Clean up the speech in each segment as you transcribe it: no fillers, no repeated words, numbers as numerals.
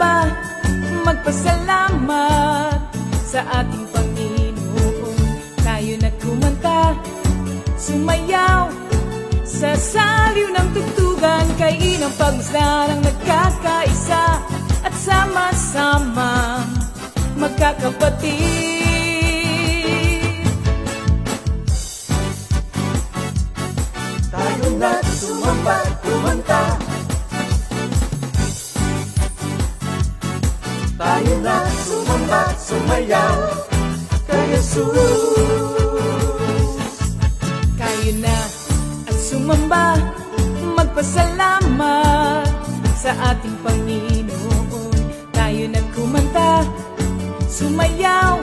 sumamba, magpasalamat sa ating Panginoon. Tayo na kumanta, sumayaw sa saliw ng tugtugan, kay inang pagmasdan ang nagkakaisa at sama-sama magkakapatid. Tayo na sumamba, kumanta, tayo na sumamba, sumayaw kay Jesus. Kayo na at sumamba, magpasalamat sa ating Panginoon. Tayo na kumanta, sumayaw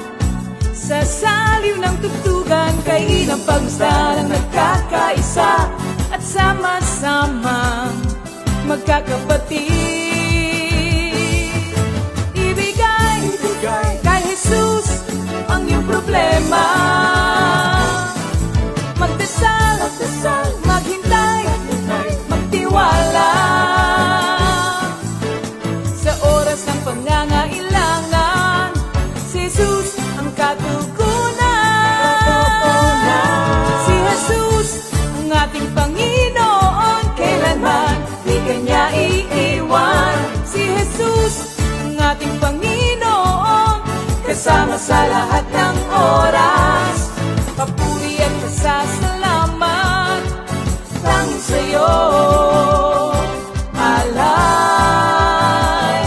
sa saliw ng tugtugan, kay inang pagmasdan ang nagkakaisa at sama-sama magkakapatid. Kay Jesus ang iyong problema. Magdasal, maghintay, magtiwala. Sa oras ng pangangailangan, si Jesus ang katugunan. Si Jesus ang ating Panginoon, kailanman di kanya iiwan. Si Jesus ang ating Panginoon, kasama sa lahat ng oras. Papuri at pasasalamat tanging sa'yo, alay.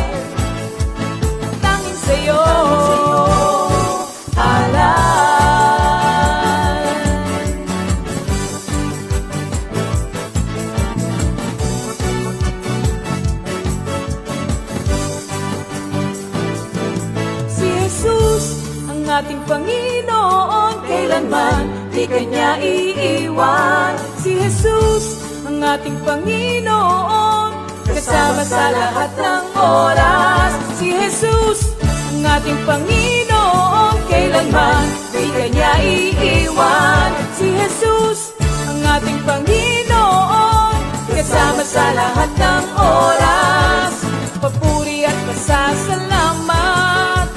Tanging sa'yo, alay. Si Jesus ang ating Panginoon, kailanman di kanya iiwan. Si Jesus ang ating Panginoon, kasama sa lahat ng oras. Si Jesus ang ating Panginoon, kailanman di kanya iiwan. Si Jesus ang ating Panginoon, kasama sa lahat ng oras. Papuri at pasasalamat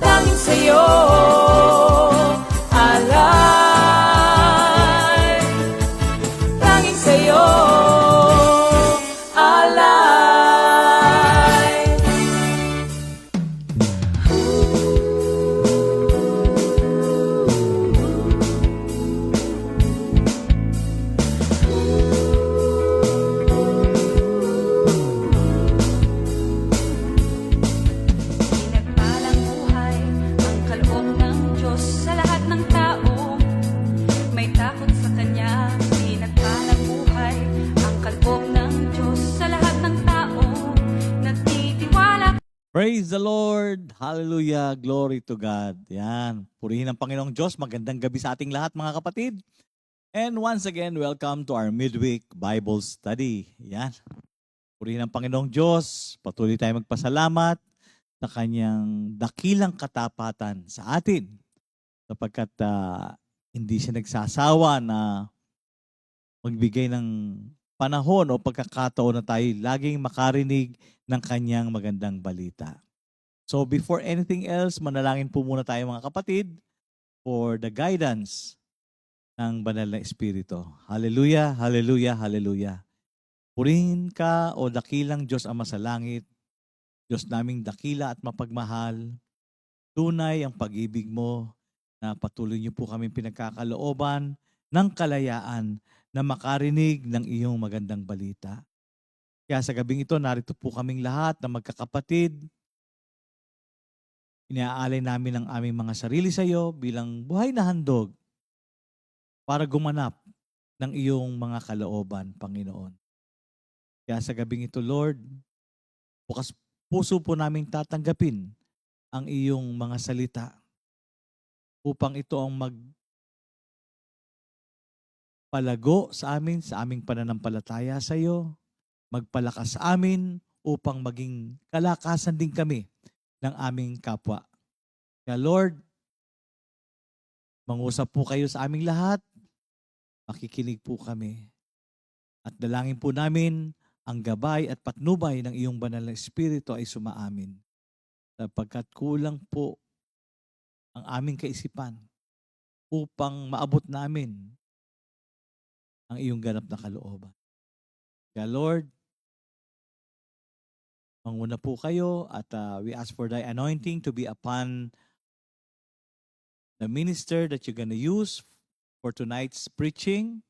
tanging sa'yo, alay. Tanging sa'yo, alay. Pinagpalang buhay ang kaloob ng Diyos sa lahat ng tao. May takot sa Kanya. Pinagpalang buhay ang kaloob ng Diyos sa lahat ng tao. Nagtitiwala. Praise the Lord! Hallelujah! Glory to God! Yan. Purihin ang Panginoong Diyos. Magandang gabi sa ating lahat, mga kapatid. And once again, welcome to our midweek Bible study. Yan. Purihin ang Panginoong Diyos. Patuloy tayo magpasalamat sa Kanyang dakilang katapatan sa atin. Sapagkat hindi siya nagsasawa na magbigay ng panahon o pagkakataon na tayo laging makarinig ng Kanyang magandang balita. So before anything else, manalangin po muna tayo, mga kapatid, for the guidance ng Banal na Espiritu. Hallelujah, hallelujah, hallelujah. Purihin ka, o dakilang Diyos Ama sa langit, Diyos naming dakila at mapagmahal. Tunay ang pag-ibig mo na patuloy niyo po kami pinagkakalooban ng kalayaan na makarinig ng iyong magandang balita. Kaya sa gabing ito, narito po kaming lahat na magkakapatid. Iniaalay namin ang aming mga sarili sa iyo bilang buhay na handog para gumanap ng iyong mga kalooban, Panginoon. Kaya sa gabing ito, Lord, bukas puso po namin tatanggapin ang iyong mga salita upang ito ang magpalago sa aming pananampalataya sa iyo, magpalakas sa amin upang maging kalakasan din kami ng aming kapwa. Kaya Lord, mangusap po kayo sa aming lahat, makikinig po kami. At dalangin po namin ang gabay at patnubay ng iyong banal na Espiritu ay sumaamin. Sapagkat kulang po ang aming kaisipan upang maabot namin ang iyong ganap na kalooban. Kaya Lord, manguna po kayo at we ask for thy anointing to be upon the minister that you're gonna use for tonight's preaching.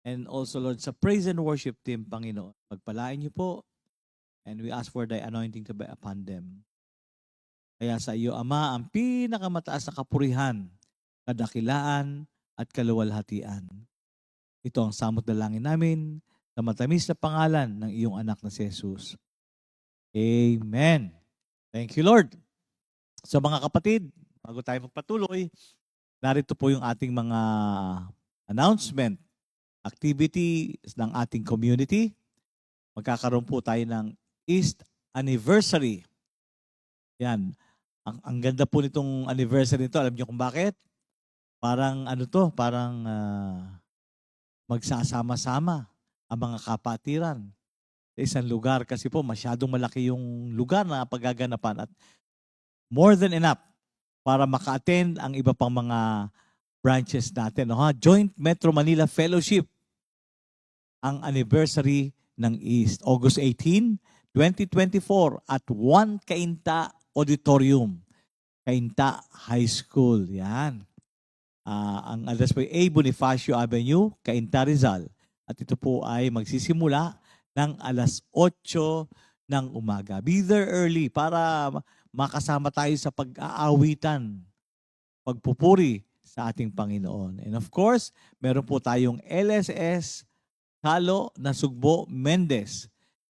And also, Lord, sa praise and worship team, Panginoon, pagpalain niyo po. And we ask for thy anointing to be upon them. Kaya sa iyo, Ama, ang pinakamataas na kapurihan, kadakilaan, at kaluwalhatian. Ito ang samot dalangin namin sa matamis na pangalan ng iyong anak na si Jesus. Amen. Thank you, Lord. So mga kapatid, bago tayo magpatuloy, narito po yung ating mga announcement, activities ng ating community. Magkakaroon po tayo ng East Anniversary. Yan. Ang ganda po nitong anniversary nito. Alam niyo kung bakit? Parang magsasama-sama ang mga kapatiran sa isang lugar kasi po masyadong malaki yung lugar na paggaganapan at more than enough para maka-attend ang iba pang mga branches natin. No, ha? Joint Metro Manila Fellowship ang anniversary ng East. August 18, 2024 at 1 Cainta Auditorium. Cainta High School. Yan. Ang address po ay A. Bonifacio Avenue, Cainta, Rizal. At ito po ay magsisimula ng alas 8 ng umaga. Be there early para makasama tayo sa pag-aawitan, pagpupuri sa ating Panginoon. And of course, meron po tayong LSS Halo na Sugbo Mendez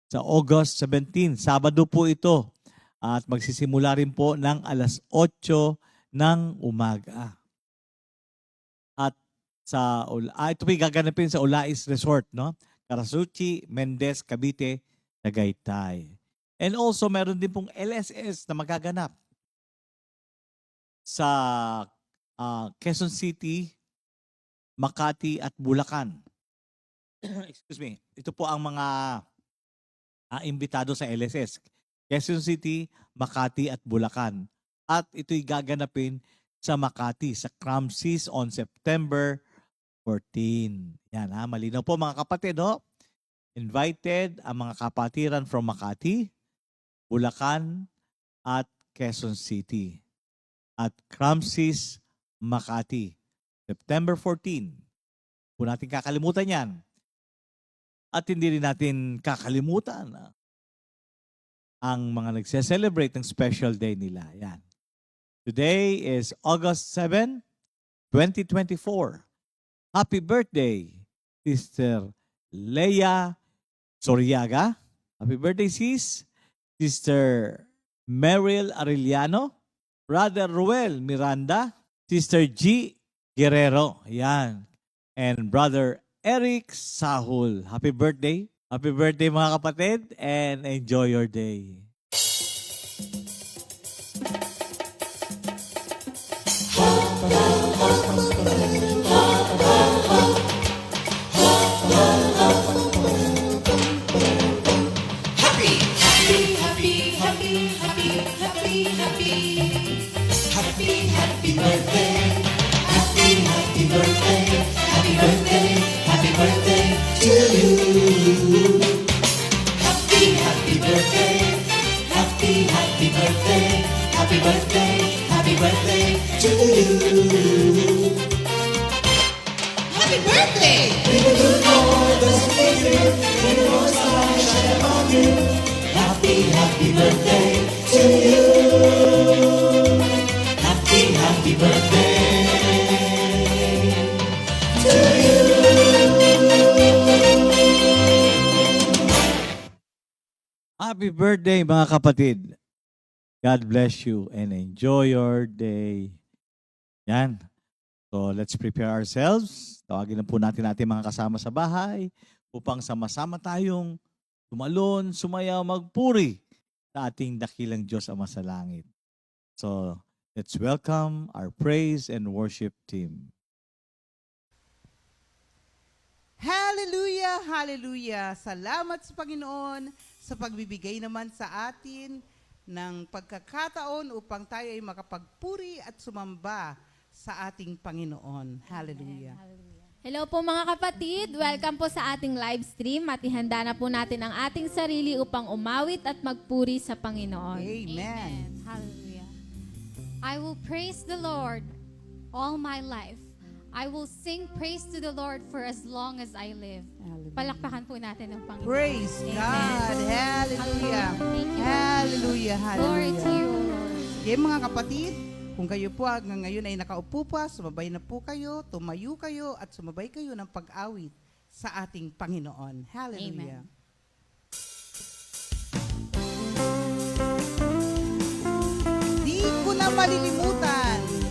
sa August 17. Sabado po ito. At magsisimula rin po ng alas 8 ng umaga. At ito po gaganapin sa Ulais Resort, no? Carasuchi, Mendez, Cavite, Tagaytay. And also, meron din pong LSS na magaganap sa Quezon City, Makati at Bulacan. Excuse me. Ito po ang mga imbitado sa LSS. Quezon City, Makati at Bulacan. At ito'y gaganapin sa Makati, sa Cramsis on September 14. Yan ha, malinaw po mga kapatid. No? Invited ang mga kapatiran from Makati, Bulacan at Quezon City. At Cramsis, Makati, September 14. Kung natin kakalimutan yan. At hindi rin natin kakalimutan ang mga nagse-celebrate ng special day nila. Yan. Today is August 7, 2024. Happy birthday, Sister Leia Soriaga. Happy birthday, sis. Sister Meryl Arellano. Brother Ruel Miranda. Sister G. Guerrero. Yan. And Brother Eric Sahul. Happy birthday. Happy birthday mga kapatid and enjoy your day. Happy birthday mga kapatid. God bless you and enjoy your day. Yan. So let's prepare ourselves. Tawagin na po natin mga kasama sa bahay upang sama-sama tayong tumalon, sumayaw, magpuri sa ating dakilang Diyos Ama sa langit. So let's welcome our praise and worship team. Hallelujah, hallelujah. Salamat sa Panginoon sa pagbibigay naman sa atin ng pagkakataon upang tayo ay makapagpuri at sumamba sa ating Panginoon. Hallelujah. Hello po mga kapatid, welcome po sa ating live stream at ihanda na po natin ang ating sarili upang umawit at magpuri sa Panginoon. Amen. Hallelujah. I will praise the Lord all my life. I will sing praise to the Lord for as long as I live. Hallelujah. Palakpakan po natin ang Panginoon. Praise God. Hallelujah. Thank you. Hallelujah, Glory to hallelujah. you, O Lord. Okay, mga kapatid, kung kayo po hanggang ngayon ay nakaupo pa, sumabay na po kayo, tumayo kayo, at sumabay kayo ng pag-awit sa ating Panginoon. Hallelujah. Amen. Di ko na malilimutan.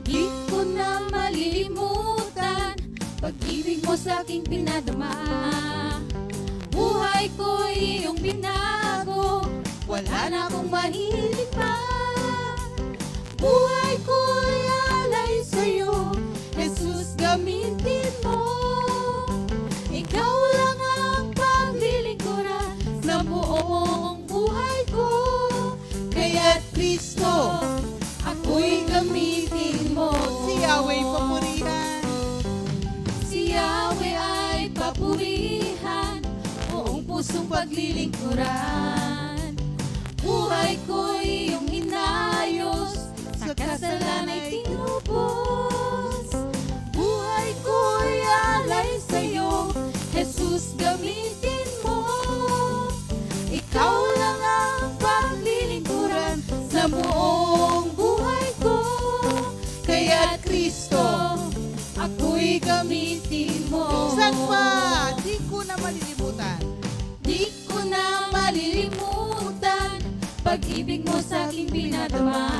Di ko na malilimutan pag-ibig mo sa aking pinadama. Buhay ko iyong binago, wala na akong mahilig pa. Buhay ko'y alay sa'yo, Jesus, gamitin mo. Ikaw lang ang paglilingkuran sa buong buhay ko. Kaya't Kristo, ako'y gamitin mo. Si Yahweh papurihan. Si Yahweh ay papurihan, buong pusong paglilingkuran. Buhay ko'y iyong inayos, sa kasalan ay tinubos. Buhay ko'y alay sa'yo, Jesus, gamitin mo. Ikaw lang ang paglilingkuran sa buong buhay ko. Kaya Kristo, ako'y gamitin mo. Saan pa? Di ko na malilimutan. Di ko na malilimutan pag-ibig mo sa aking pinadama.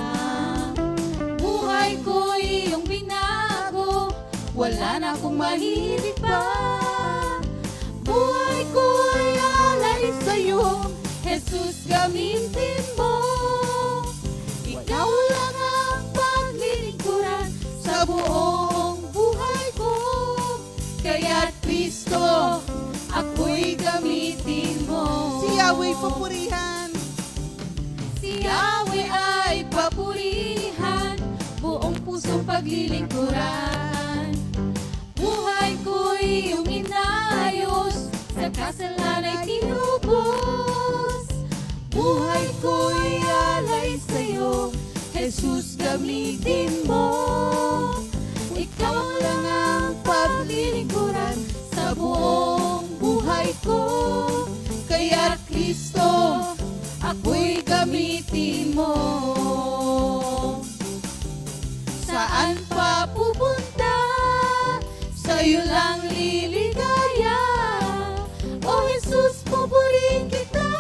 Buhay ko iyong binago, wala na akong mahilig pa. Buhay ko'y alay sa'yo, Jesus, gamitin mo. Ikaw lang ang paglilingkuran sa buong buhay ko. Kaya't Kristo, ako'y gamitin mo. Si Yahweh papurihan. Si Yahweh ay papurihan, buong pusong paglilingkuran. Buhay ko'y iyong inayos, sa kasalan ay tinubos. Buhay ko'y alay sa'yo, Jesus, gamitin mo. Ikaw lang ang paglilingkuran sa buong buhay ko. Kaya Kristo, ako'y gamitin mo. Saan pa pupunta? Sa'yo lang liligaya. O Jesus, pupurihin kita.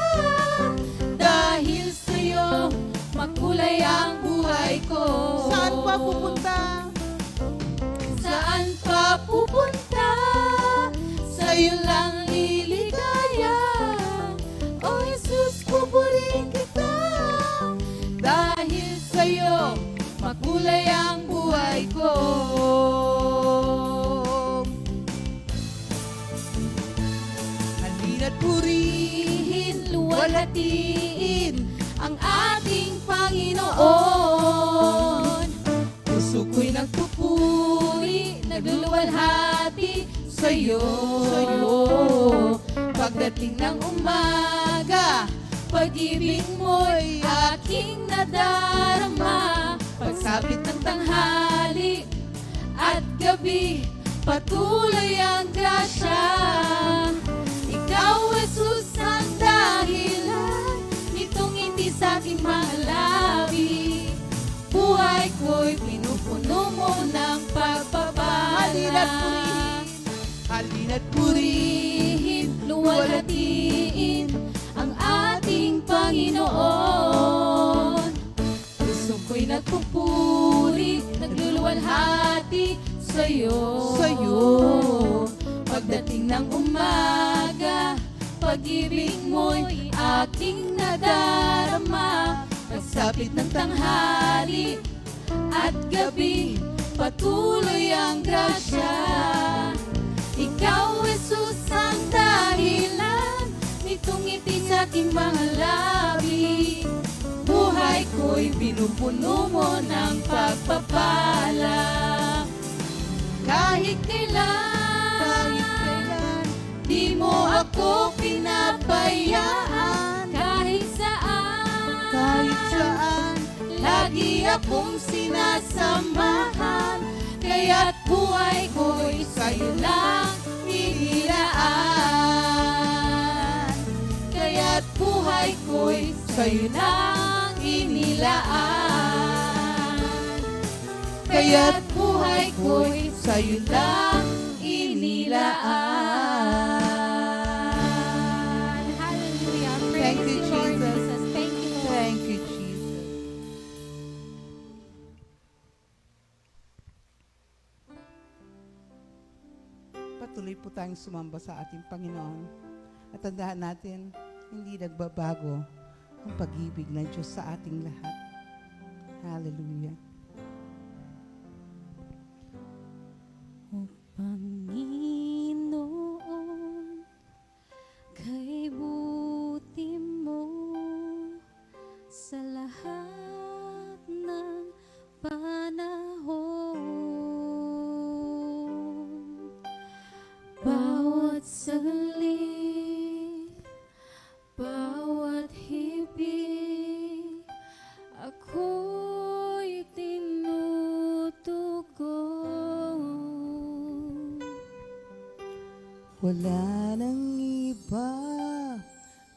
Dahil sa'yo, makulay ang buhay ko. Saan pa pupunta? Saan pa pupunta? Sa'yo lang liligaya. O Jesus, pupurihin kita. Dahil sa'yo, makulay ang buhay ko. Halina't purihin, Luwalhatiin ang ating Panginoon. Puso ko'y nagpupuri, nagluluwalhati sa'yo. Pagdating ng umaga, pag-ibig mo'y aking nadarama. Pagsapit ng tanghali at gabi, patuloy ang grasya. Ikaw, Jesus, ang dahilan nitong ngiti sa aking mga labi. Buhay ko'y pinupuno mo ng pagpapala. halina't purihin, Luwalhatiin ang ating Panginoon. Puso ko'y nagpupuri, nagluluwalhati sa'yo. Pagdating ng umaga, pag-ibig mo'y aking nadarama. Sapit ng tanghali at gabi, patuloy ang grasya. Ikaw, Jesus, ang dahilan nitong ngiti sa aking mga labi. Buhay ko'y pinupuno mo ng pagpapala. Kahit kailan, di mo ako pinabayaan. Kahit saan, lagi akong sinasamahan. Kaya't buhay ko'y sa'yo lang inilaan. Kaya't buhay ko'y sa'yo lang inilaan. Kaya't buhay ko'y sa'yo lang inilaan. Hallelujah. Praise Thank you, you, Lord Jesus. Jesus. Thank you, Lord. Thank you, Jesus. Patuloy po tayong sumamba sa ating Panginoon. At tandaan natin, hindi nagbabago ang pag-ibig ng Diyos sa ating lahat. Hallelujah. Panginoon, kay buti mo sa lahat ng panahon. Bawat saglit, bawat hibig, ako'y tinutugon. Wala nang iba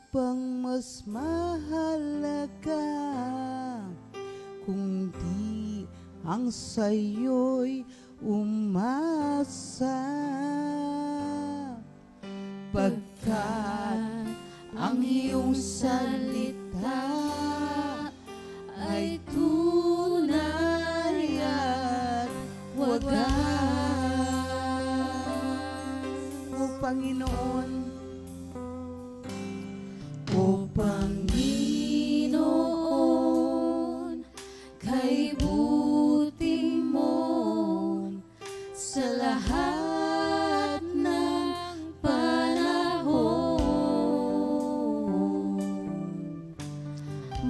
pang mas mahalaga kundi ang sa'yo'y umasa. Pagkat ang iyong salita ay tunay at wagas. O Panginoon, O Panginoon, kay buti mo sa lahat ng panahon.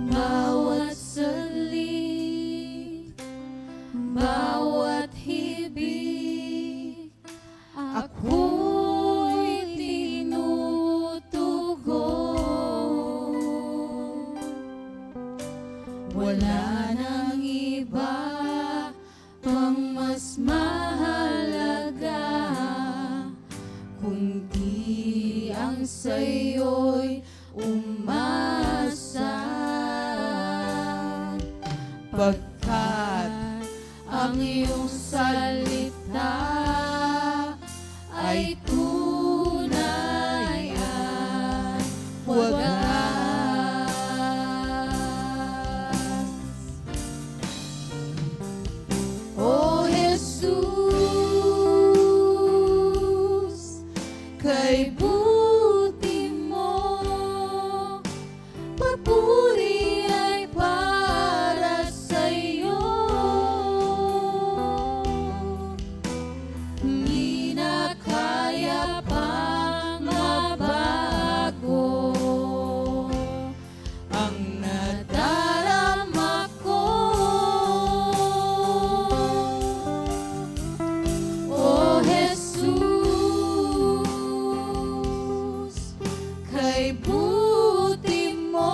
Bawat saglit, bawat hibig, ako'y tinutugon. Wala nang iba pang mas mahalaga kundi ang sa'yo'y umasa. Pagkat ang iyong salita ay tunay at wagas. O Jesus, kay buti mo, papuri ay para sa'yo. Hindi na kaya pang mabago ang nadarama ko. O Jesus, kay buti mo,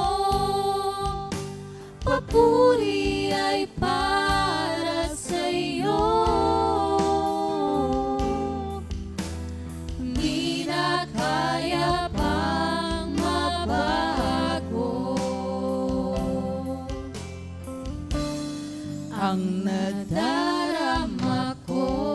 papuri ay para sa'yo. Hindi na kaya pang mabago ang nadarama ko.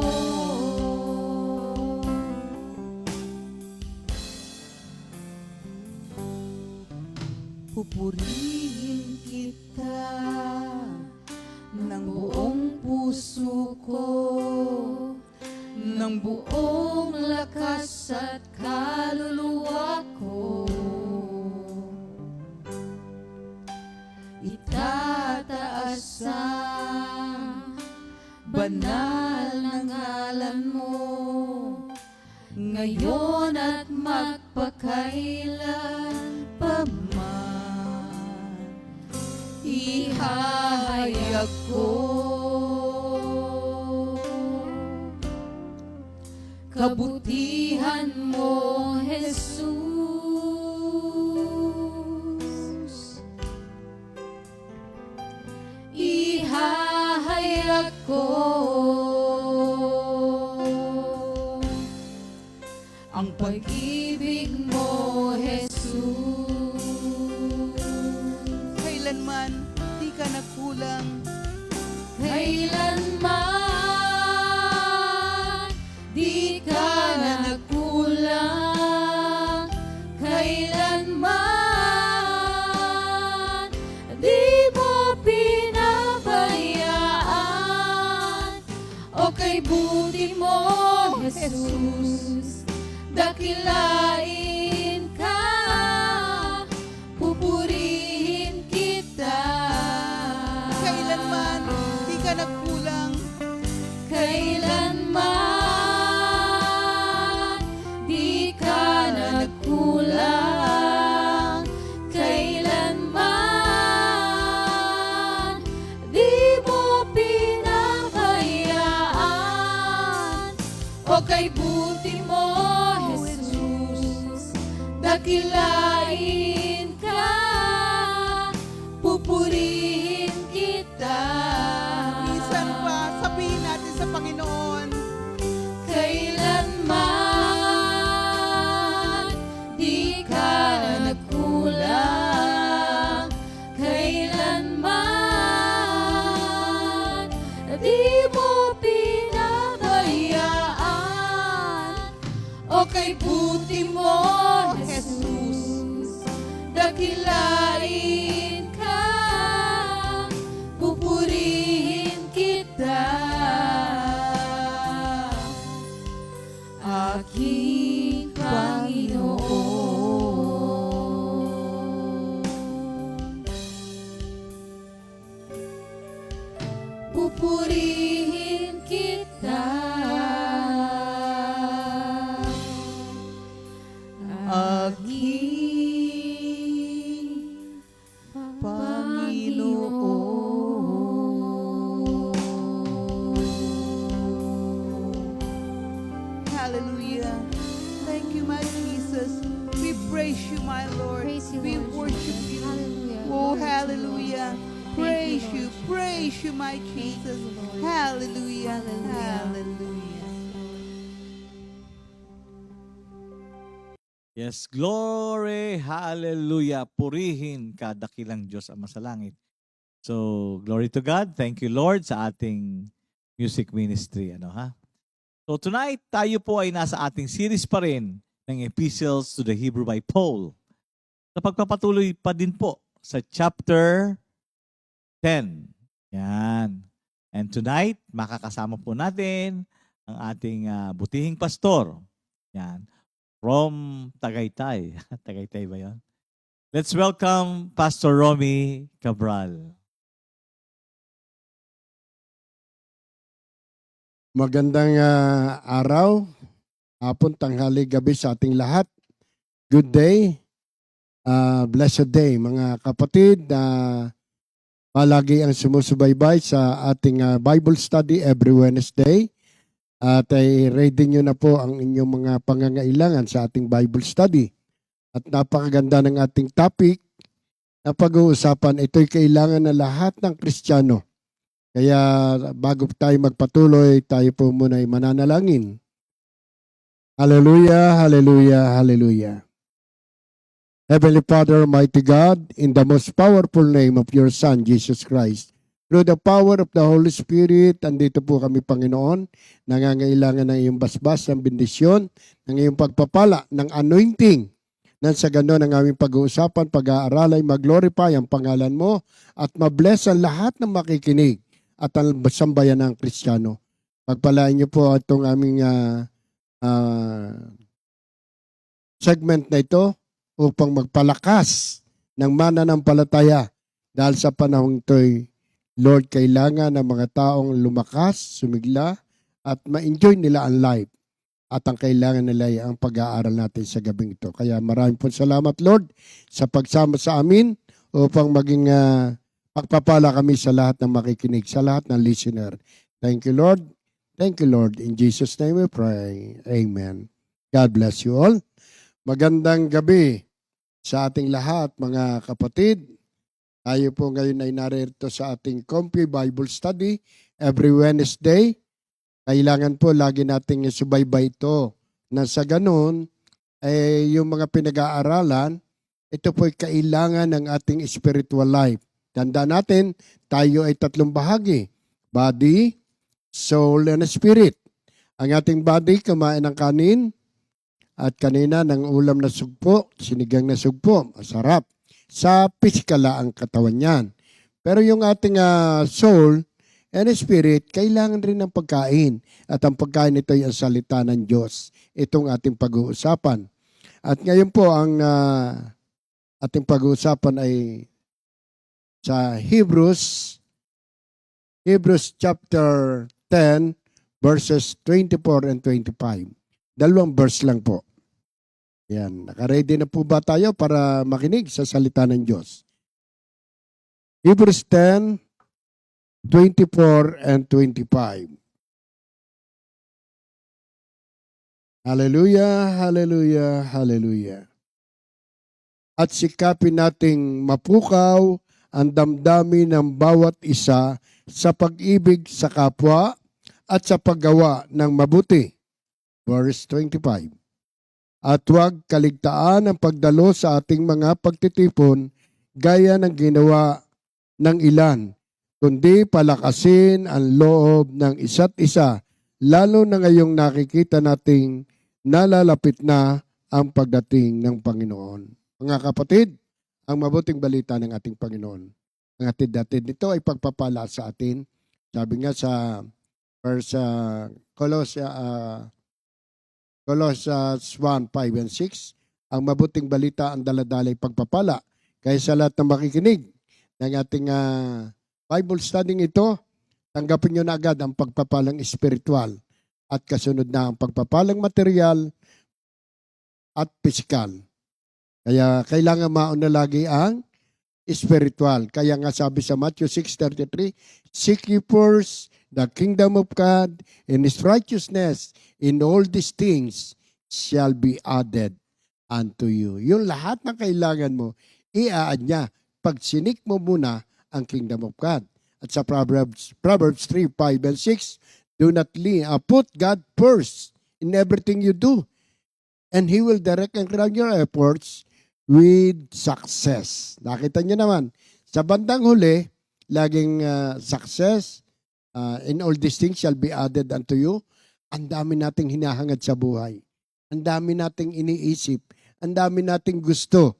Pupurihin kita ng buong puso ko, ng buong lakas at kaluluwa ko. Itaas banal na ngalan mo, ngayon at magpakailan pa man. Ihahayag ko kabutihan mo, Jesus. Ihahayag ko ang pag-ibig mo, Jesus. Kailanman di ka nagkulang. Kailanman di ka na nagkulang. Kailanman di mo pinabayaan. O kay buti mo, Jesus, dakilain ka, pupurihin kita. Kailanman di ka nagkulang. Kailanman di ka na nagkulang. Kailanman di mo pinabayaan. O kay buti mo, Jesus, dakilain ka, pupurihin kita. Minsan pa, sabihin natin sa Panginoon, Kailanman di ka na nagkulang. Kailanman di mo pinabayaan. O kay buti mo, Jesus, dakilain ka, pupurihin kita. Aking Panginoon, pupurihin kita. Aking Panginoon. hallelujah. Thank you, my Jesus. We praise you, my Lord. Praise you, We Lord worship Jesus. you. Hallelujah. Oh, Glory to you, hallelujah. Lord. Praise Thank you, Lord. praise you, my Jesus. you, Lord. Hallelujah, Hallelujah. hallelujah. Yes, glory, hallelujah. Purihin ka, dakilang Diyos Ama sa langit. So, glory to God. Thank you, Lord, sa ating music ministry. So, tonight, tayo po ay nasa ating series pa rin ng Epistles to the Hebrew by Paul. Sa pagpapatuloy pa din po sa chapter 10. Yan. And tonight, makakasama po natin ang ating butihing pastor. Yan. From Tagaytay. Tagaytay ba yun? Let's welcome Pastor Romy Cabral. Magandang araw, hapon, tanghali, gabi sa ating lahat. Good day, blessed day mga kapatid. Palagi ang sumusubaybay sa ating Bible study every Wednesday. At ay ready nyo na po ang inyong mga pangangailangan sa ating Bible study. At napakaganda ng ating topic na pag-uusapan. Ito'y kailangan na lahat ng Kristiyano. Kaya bago tayo magpatuloy, tayo po muna ay mananalangin. Hallelujah, hallelujah, hallelujah. Heavenly Father, Almighty God, in the most powerful name of your Son, Jesus Christ, through the power of the Holy Spirit, andito po kami, Panginoon, nangangailangan ng iyong basbas, ng bendisyon, ng iyong pagpapala, ng anointing, nang sa gano'n ang aming pag-uusapan, pag-aaral ay mag-glorify ang pangalan mo at mabless ang lahat ng makikinig at ang sambayan ng Kristiyano. Pagpalain niyo po itong aming segment na ito upang magpalakas ng mananampalataya dahil sa panahong ito'y Lord, kailangan ng mga taong lumakas, sumigla, at ma-enjoy nila ang life. At ang kailangan nila ay ang pag-aaral natin sa gabing ito. Kaya maraming po salamat, Lord, sa pagsama sa amin upang maging pagpapala kami sa lahat ng makikinig, sa lahat ng listener. Thank you, Lord. Thank you, Lord. In Jesus' name we pray. Amen. God bless you all. Magandang gabi sa ating lahat, mga kapatid. Tayo po ngayon ay narito sa ating Comfy Bible Study every Wednesday. Kailangan po lagi nating isubaybay ito na sa ganun, yung mga pinag-aaralan, ito po ay kailangan ng ating spiritual life. Tandaan natin, tayo ay tatlong bahagi. Body, soul, and spirit. Ang ating body, kumain ng kanin, at kanina ng ulam na sugpo, sinigang na sugpo, masarap. Sa physical ang katawan niyan. Pero yung ating soul and spirit, kailangan rin ng pagkain. At ang pagkain ito ay ang salita ng Diyos. Itong ating pag-uusapan. At ngayon po, ang ating pag-uusapan ay sa Hebrews chapter 10, verses 24 and 25. Dalawang verse lang po. Yan, naka-ready na po ba tayo para makinig sa salita ng Diyos? Hebrews 10, 24 and 25. Hallelujah, hallelujah, hallelujah. At sikapin nating mapukaw ang damdamin ng bawat isa sa pag-ibig sa kapwa at sa paggawa ng mabuti. Verse 25. At huwag kaligtaan ang pagdalo sa ating mga pagtitipon gaya ng ginawa ng ilan, kundi palakasin ang loob ng isa't isa, lalo na ngayong nakikita nating nalalapit na ang pagdating ng Panginoon. Mga kapatid, ang mabuting balita ng ating Panginoon. Ang atid-atid nito ay pagpapala sa atin. Sabi nga sa verse Colossians 1, 5 and 6, ang mabuting balita ang daladalay pagpapala. Kaya sa lahat ng makikinig ng ating Bible study ito, tanggapin nyo na agad ang pagpapalang espiritual at kasunod na ang pagpapalang material at pisikal. Kaya kailangan mauna lagi ang spiritual. Kaya nga sabi sa Matthew 6:33, seek ye first the kingdom of God and His righteousness, in all these things shall be added unto you. Yung lahat ng kailangan mo, i-add niya. Pag sinik mo muna ang kingdom of God. At sa Proverbs 3, 5 and 6, do not put God first in everything you do. And He will direct and crown your efforts with success. Nakita niyo naman, sa bandang huli, laging success, in all these things shall be added unto you. Ang dami nating hinahangad sa buhay. Ang dami nating iniisip. Ang dami nating gusto.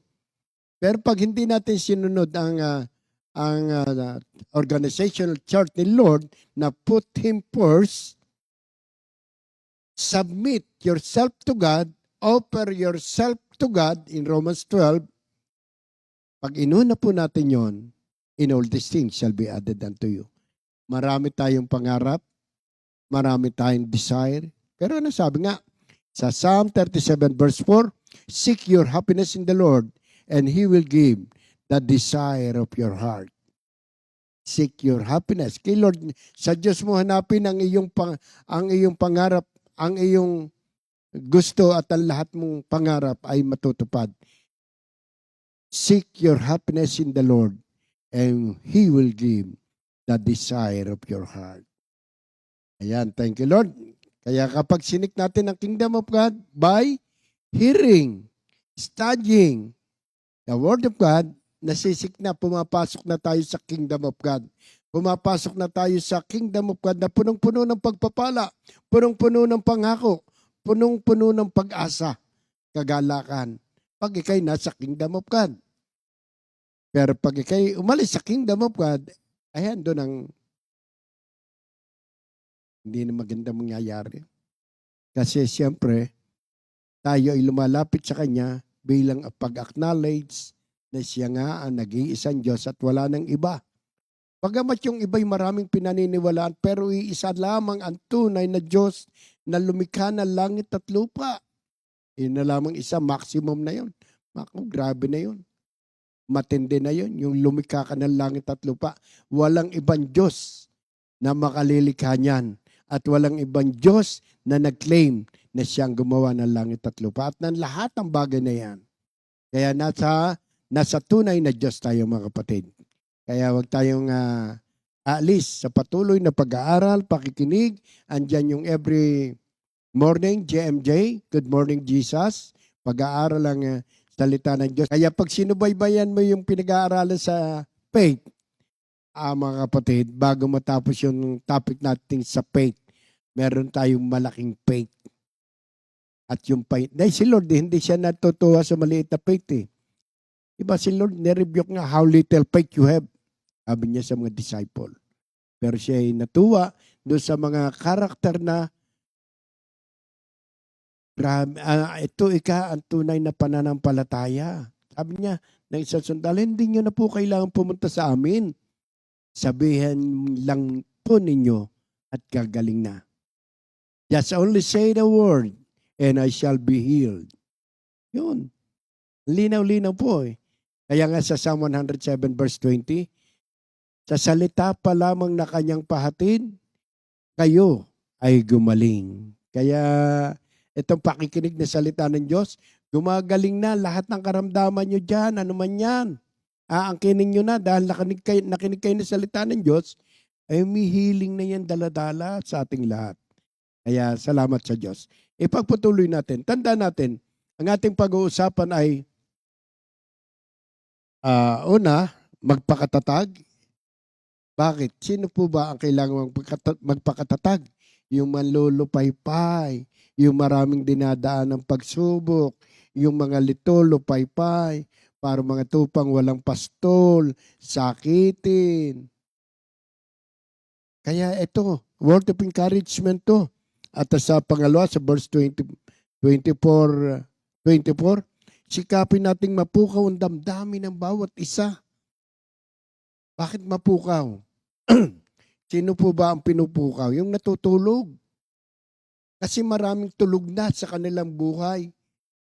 Pero pag hindi natin sinunod ang organizational chart ni Lord na put Him first, submit yourself to God, offer yourself to God in Romans 12, pag inuna po natin yon, in all these things shall be added unto you. Marami tayong pangarap, marami tayong desire. Pero ano sabi nga? Sa Psalm 37 verse 4, seek your happiness in the Lord and He will give the desire of your heart. Seek your happiness. Kay Lord, sa Diyos mo hanapin ang iyong pangarap, ang iyong gusto at ang lahat mong pangarap ay matutupad. Seek your happiness in the Lord and He will give the desire of your heart. Ayan, thank you Lord. Kaya kapag sinik natin ang kingdom of God by hearing, studying the Word of God, nasisik na, pumapasok na tayo sa kingdom of God. Pumapasok na tayo sa kingdom of God na punong-puno ng pagpapala, punong-puno ng pangako, punong-puno ng pag-asa, kagalakan, pag ikay nasa kingdom of God. Pero pag ikay umalis sa kingdom of God, ayan, doon ang hindi na maganda mangyayari. Kasi siyempre, tayo ay lumalapit sa Kanya bilang pag-acknowledge na siya nga ang nag-iisang Diyos at wala nang iba. Bagamat yung iba'y maraming pinaniniwalaan, pero iisa lamang ang tunay na Diyos na lumikha ng langit at lupa. Yun na lamang isa, maximum na yun. Grabe na yun. Matindi na yun, yung lumikha ka ng langit at lupa. Walang ibang Diyos na makalilikha niyan. At walang ibang Diyos na nag-claim na siyang gumawa ng langit at lupa. At ng lahat ng bagay na yan. Kaya nasa tunay na Diyos tayo mga kapatid. Kaya wag tayong aalis sa patuloy na pag-aaral, pakikinig. Andyan yung every morning, JMJ, Good Morning Jesus. Pag-aaral ang salita ng Diyos. Kaya pag sinubaybayan mo yung pinag-aaralan sa faith, mga kapatid, bago matapos yung topic natin sa faith, meron tayong malaking faith. At yung faith, dahil si Lord, hindi siya natutuwa sa maliit na faith eh. Diba si Lord, nirebuke nga, how little faith you have. Sabi niya sa mga disciple. Pero siya ay natuwa doon sa mga karakter na ito ang tunay na pananampalataya. Sabi niya, ng isang sundalo, hindi niyo na po kailangan pumunta sa amin. Sabihin lang po ninyo at gagaling na. Just only say the word and I shall be healed. Yun. Linaw-linaw po eh. Kaya nga sa Psalm 107 verse 20, sa salita pa lamang na kanyang pahatid, kayo ay gumaling. Kaya itong pakikinig na salita ng Diyos, gumagaling na lahat ng karamdaman nyo dyan, ano man yan. Aangkinin nyo na dahil nakinig kayo na salita ng Diyos, ay may healing na yan daladala sa ating lahat. Kaya salamat sa Diyos. Ipagpatuloy natin. Tandaan natin, ang ating pag-uusapan ay una, magpakatatag. Bakit? Sino po ba ang kailangan magpakatatag? Yung manlulupaypay, yung maraming dinadaan ng pagsubok, yung mga litolupaypay, para mga tupang walang pastol, sakitin. Kaya ito, word of encouragement to. At sa pangalawa, sa verse 24, sikapin nating mapukaw ang damdamin ng bawat isa. Bakit mapukaw? Sino po ba ang pinupukaw? Yung natutulog. Kasi maraming tulog na sa kanilang buhay.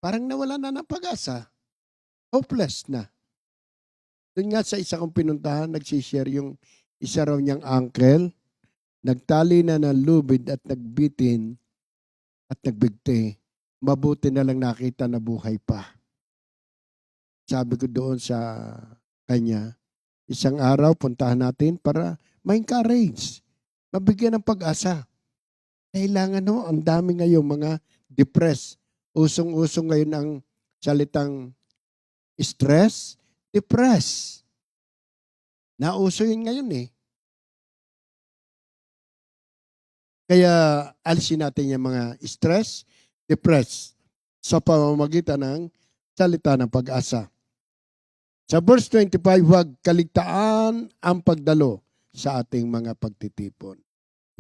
Parang nawala na ng pag-asa. Hopeless na. Doon nga sa isa kong pinuntahan, nagsishare yung isa raw niyang uncle, nagtali na ng lubid at nagbitin at nagbigti. Mabuti na lang nakita na buhay pa. Sabi ko doon sa kanya, isang araw puntahan natin para ma-encourage, mabigyan ng pag-asa. Kailangan ang dami ngayon mga depressed. Usong-usong ngayon ang salitang stress, depressed. Nauso yun ngayon eh. Kaya alisin natin yung mga stress, depressed sa pamamagitan ng salita ng pag-asa. Sa verse 25, huwag kaligtaan ang pagdalo sa ating mga pagtitipon.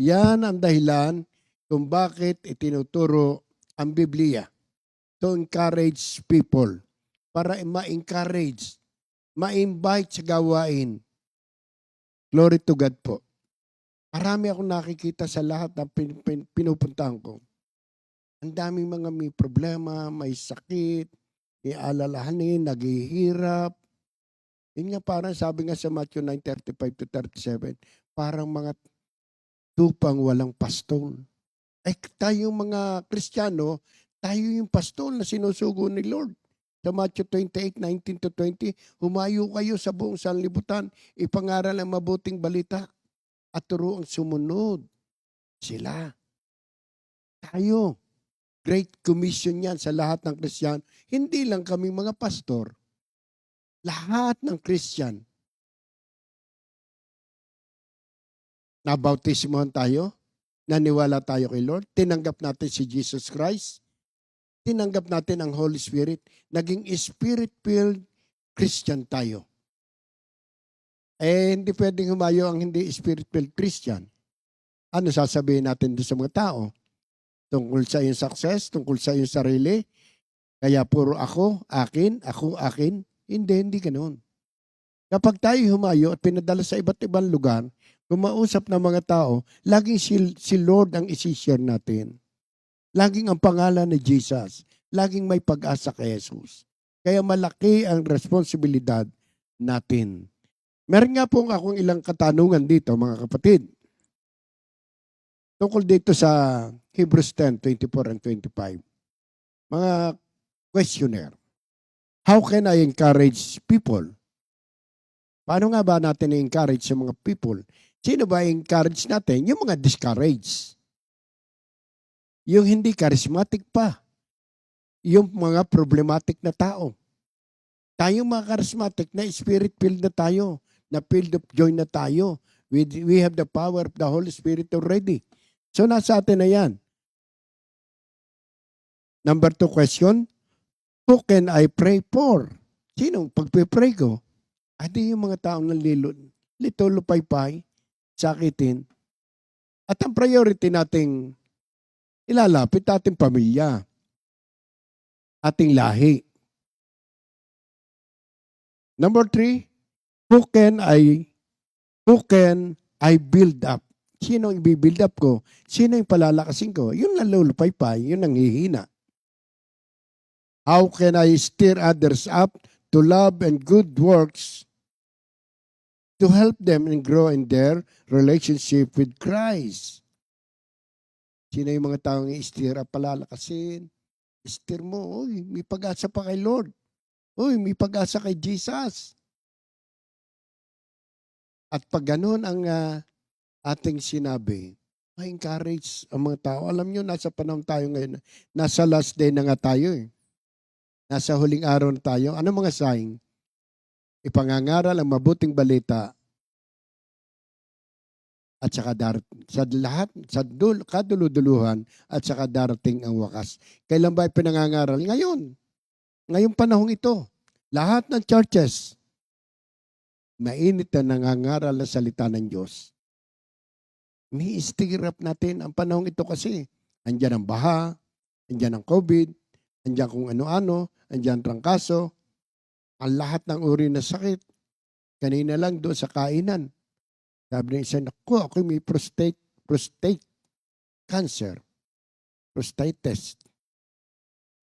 Yan ang dahilan kung bakit itinuturo ang Biblia to encourage people, para ma-encourage, ma-invite sa gawain. Glory to God po. Marami akong nakikita sa lahat ng pinupuntahan ko. Ang daming mga may problema, may sakit, may alalahanin, naghihirap. Yun nga parang sabi nga sa Matthew 9:35-37, parang mga tupang walang pastol. Ay tayong mga Kristiyano, tayo yung pastol na sinusugo ni Lord. Sa Matthew 28:19-20, humayo kayo sa buong sanlibutan, ipangaral ang mabuting balita at turo ang sumunod sila. Tayo. Great Commission yan sa lahat ng Kristiyano. Hindi lang kami mga pastor. Lahat ng Christian. Nabautismohan tayo, naniwala tayo kay Lord, tinanggap natin si Jesus Christ, tinanggap natin ang Holy Spirit, naging Spirit-filled Christian tayo. Hindi pwedeng humayo ang hindi Spirit-filled Christian. Ano sasabihin natin doon sa mga tao? Tungkol sa iyong success, tungkol sa iyong sarili, kaya puro ako, akin. Hindi ganoon. Kapag tayo humayo at pinadala sa iba't ibang lugar, kumausap ng mga tao, laging si Lord ang isi-share natin. Laging ang pangalan ni Jesus. Laging may pag-asa kay Jesus. Kaya malaki ang responsibilidad natin. Meron nga pong akong ilang katanungan dito, mga kapatid. Tungkol dito sa Hebrews 10:24 and 25. Mga questionnaire. How can I encourage people? Paano nga ba natin i-encourage sa mga people? Sino ba i-encourage natin? Yung mga discouraged. Yung hindi charismatic pa. Yung mga problematic na tao. Tayong mga charismatic na spirit-filled na tayo. Na filled of joy na tayo. We have the power of the Holy Spirit already. So nasa atin na yan. Number 2 question. Who can I pray for? Sinong pagpipray ko? Adi yung mga taong lito lupay-pay, sakitin. At ang priority nating ilalapit ating pamilya, ating lahi. Number 3, who can I build up? Sino ang i-build up ko? Sino yung palalakasin ko? Yung nalulupay-pay, yung nanghihina. How can I stir others up to love and good works to help them and grow in their relationship with Christ? Sino yung mga taong i-stir up, palalakasin? Stir mo, uy, may pag-asa pa kay Lord. Uy, may pag-asa kay Jesus. At pag ganun ang ating sinabi, ma-encourage ang mga tao. Alam nyo, nasa panahon tayo ngayon. Nasa last day na nga tayo eh. Nasa huling araw na tayo. Ano mga sign? Ipangangaral ang mabuting balita at saka sa lahat, sa kaduluduluhan at saka darating ang wakas. Kailan ba ipinangangaral? Ngayon. Ngayong panahong ito. Lahat ng churches, mainit na nangangaral na salita ng Diyos. Ni-stir up natin ang panahong ito kasi. Andyan ang baha, andyan ang COVID, andyan kung ano-ano, andyan trangkaso, ang lahat ng uri na sakit. Kanina lang doon sa kainan. Sabi ng isa, ako may prostate cancer. Prostate test.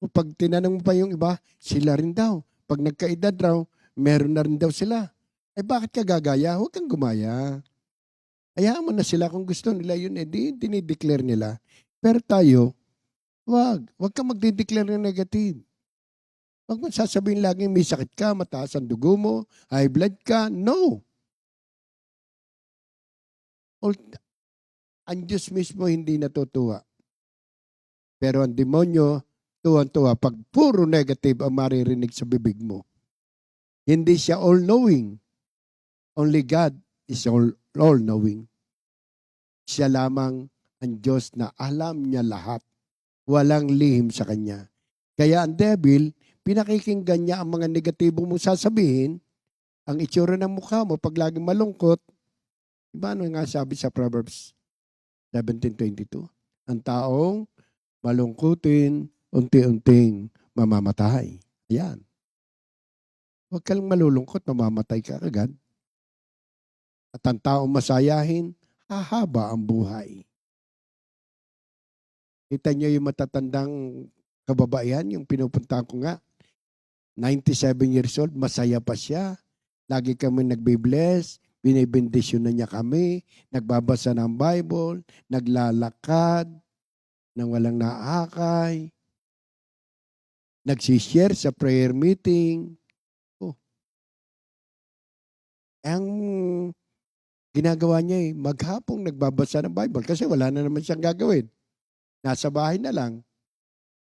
O pag tinanong mo pa yung iba, sila rin daw. Pag nagkaedad raw, meron na rin daw sila. Eh bakit ka gagaya? Huwag kang gumaya. Hayaan mo na sila kung gusto nila yun, dinideclare nila. Pero tayo, wag kang magdideclare ng negative. Huwag mo sasabihin laging may sakit ka, mataas ang dugo mo, high blood ka. No. Ang Diyos mismo hindi natutuwa. Pero ang demonyo, tuwan-tuwa pag puro negative ang maririnig sa bibig mo. Hindi siya all-knowing. Only God is all-knowing. Siya lamang ang Diyos na alam niya lahat. Walang lihim sa Kanya. Kaya ang devil, pinakikinggan niya ang mga negatibo mong sasabihin, ang itsura ng mukha mo pag laging malungkot. Diba ano nga sabi sa Proverbs 17:22? Ang taong malungkutin, unti-unting mamamatay. Ayan. Huwag ka lang malulungkot, mamamatay ka agad. At ang taong masayahin, hahaba ang buhay. Kita niyo yung matatandang kababaihan, yung pinupuntahan ko nga, 97 years old, masaya pa siya. Lagi kami nagbe-bless, binibendisyon na niya kami, nagbabasa ng Bible, naglalakad, nang walang naakay, nagsishare sa prayer meeting. Ang ginagawa niya maghapong nagbabasa ng Bible kasi wala na naman siyang gagawin. Nasa bahay na lang.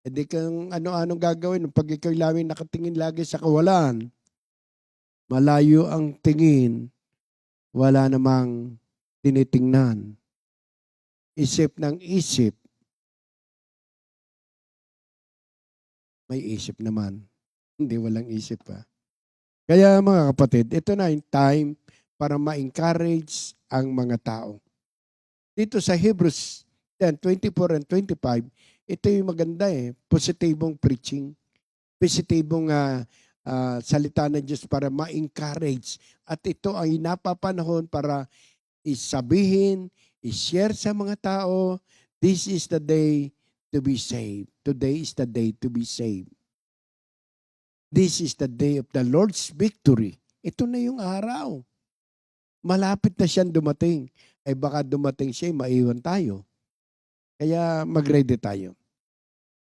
Hindi kang ano-anong gagawin. Pag ikaw lamang nakatingin lagi sa kawalan, malayo ang tingin, wala namang tinitingnan. Isip ng isip, may isip naman. Hindi, walang isip pa. Kaya mga kapatid, ito na yung time para ma-encourage ang mga tao. Dito sa Hebrews 10:24 and 25, ito yung maganda positibong preaching, positibong salita ng Diyos para ma-encourage. At ito ay napapanahon para isabihin, i-share sa mga tao, this is the day to be saved. Today is the day to be saved. This is the day of the Lord's victory. Ito na yung araw. Malapit na siyang dumating. Ay baka dumating siya, maiwan tayo. Kaya mag-ready tayo.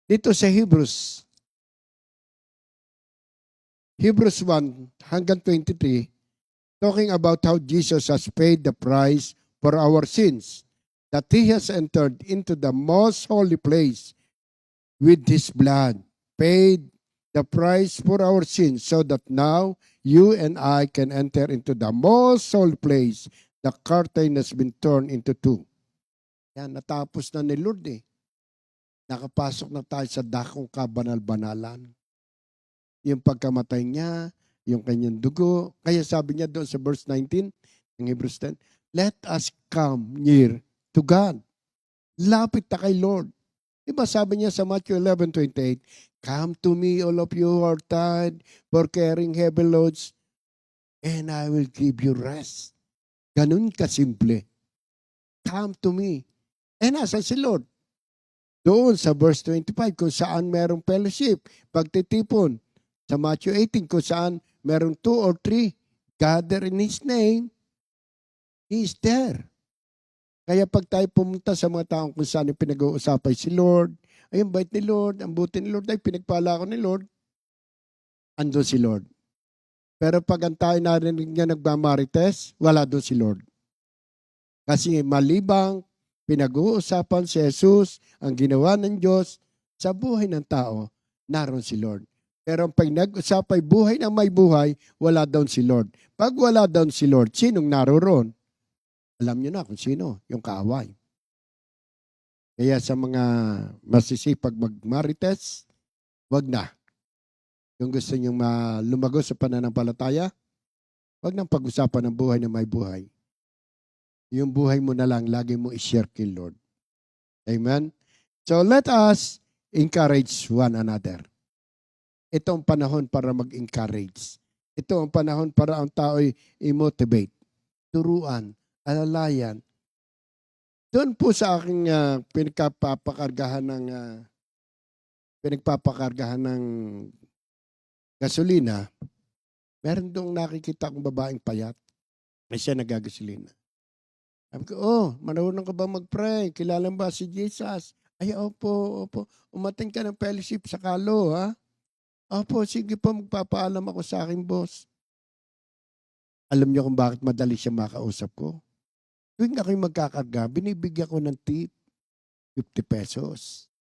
Dito sa Hebrews 1 hanggang 23, talking about how Jesus has paid the price for our sins, that He has entered into the most holy place with His blood, paid the price for our sins, so that now you and I can enter into the most holy place. The curtain has been torn into two. Yan, natapos na ni Lord eh. Nakapasok na tayo sa dakong kabanal-banalan. Yung pagkamatay niya, yung kanyang dugo. Kaya sabi niya doon sa verse 19 ng Hebrews 10, let us come near to God. Lapit na kay Lord. Diba sabi niya sa Matthew 11:28, come to me all of you who are tired for carrying heavy loads, and I will give you rest. Ganun kasimple. Come to me. And asan si Lord? Doon sa verse 25, kung saan merong fellowship, pagtitipon. Sa Matthew 18, kung saan merong 2 or 3 gather in His name, He is there. Kaya pag tayo pumunta sa mga taong kung saan yung pinag-uusapay si Lord, ay ang bait ni Lord, ang buti ni Lord, ay pinagpala ko ni Lord, andun si Lord. Pero pag ang tayo narinig niya nagmamarites, wala doon si Lord. Kasi malibang pinag-uusapan si Jesus, ang ginawa ng Diyos sa buhay ng tao, naroon si Lord. Pero pag nag-usapay buhay ng may buhay, wala doon si Lord. Pag wala doon si Lord, sinong naroon? Alam niyo na kung sino, yung kaaway. Kaya sa mga masisipag magmarites, wag na. Kung gusto niyong lumago sa pananampalataya, wag nang pag-usapan ng buhay ng may buhay. Yung buhay mo na lang, lagi mo i-share kay Lord. Amen? So let us encourage one another. Ito ang panahon para mag-encourage. Ito ang panahon para ang tao'y i-motivate, turuan, alalayan. Doon po sa aking pinagpapakargahan ng gasolina, meron doong nakikita akong babaeng payat. May siya nagagasolina. Sabi ko, marunong ka ba mag-pray? Kilala ba si Jesus? Ay, opo. Umating ka ng fellowship sa Kalo, ha? Opo, sige po, magpapaalam ako sa aking boss. Alam niyo kung bakit madali siya makausap ko? Tuwing ako'y magkakarga, binibigyan ko ng tip, 50 pesos.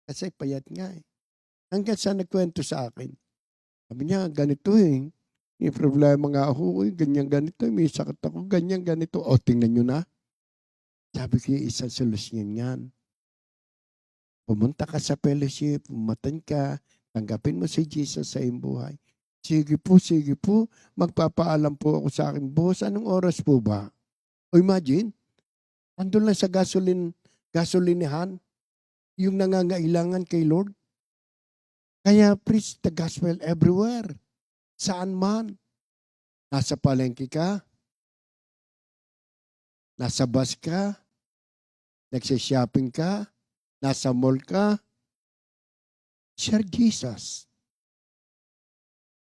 Kasi payat nga eh. Hanggang sa nagkwento sa akin. Sabi niya, ganito eh. May problema nga ako, ganyan ganito, may sakit ako, ganyan ganito. O, tingnan nyo na. Sabi ko, isang solusyon yan. Pumunta ka sa fellowship, umatan ka, tanggapin mo si Jesus sa iyong buhay. Sige po, magpapaalam po ako sa aking boss. Anong oras po ba? O imagine, andun lang sa gasolinihan, yung nangangailangan kay Lord. Kaya preach the gospel everywhere. Saan man. Nasa palengke ka, nasa bus ka, nagsishopping ka, nasa mall ka, share Jesus.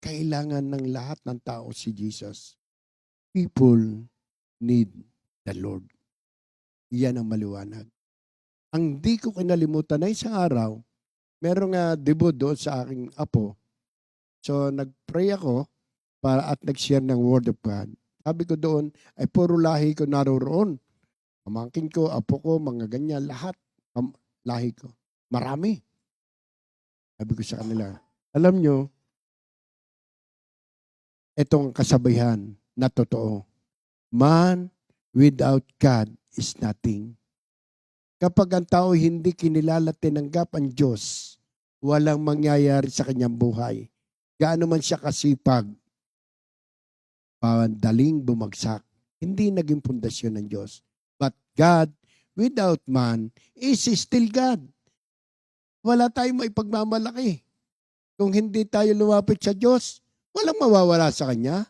Kailangan ng lahat ng tao si Jesus. People need the Lord. Iyan ang maliwanag. Ang di ko kinalimutan na isang araw, merong debut doon sa aking apo. So, nag-pray ako at nag-share ng Word of God. Sabi ko doon, ay puro lahi ko naroon. Pamangkin ko, apo ko, mga ganyan, lahat. Lahi ko. Marami. Sabi ko sa kanila, alam nyo, itong kasabihan na totoo. Man without God is nothing. Kapag ang tao hindi kinilala tinanggap ang Diyos, walang mangyayari sa kanyang buhay. Gaano man siya kasipag, daling bumagsak. Hindi naging pundasyon ng Diyos. But God, without man, is still God. Wala tayong maipagmamalaki. Kung hindi tayo lumapit sa Diyos, walang mawawala sa Kanya.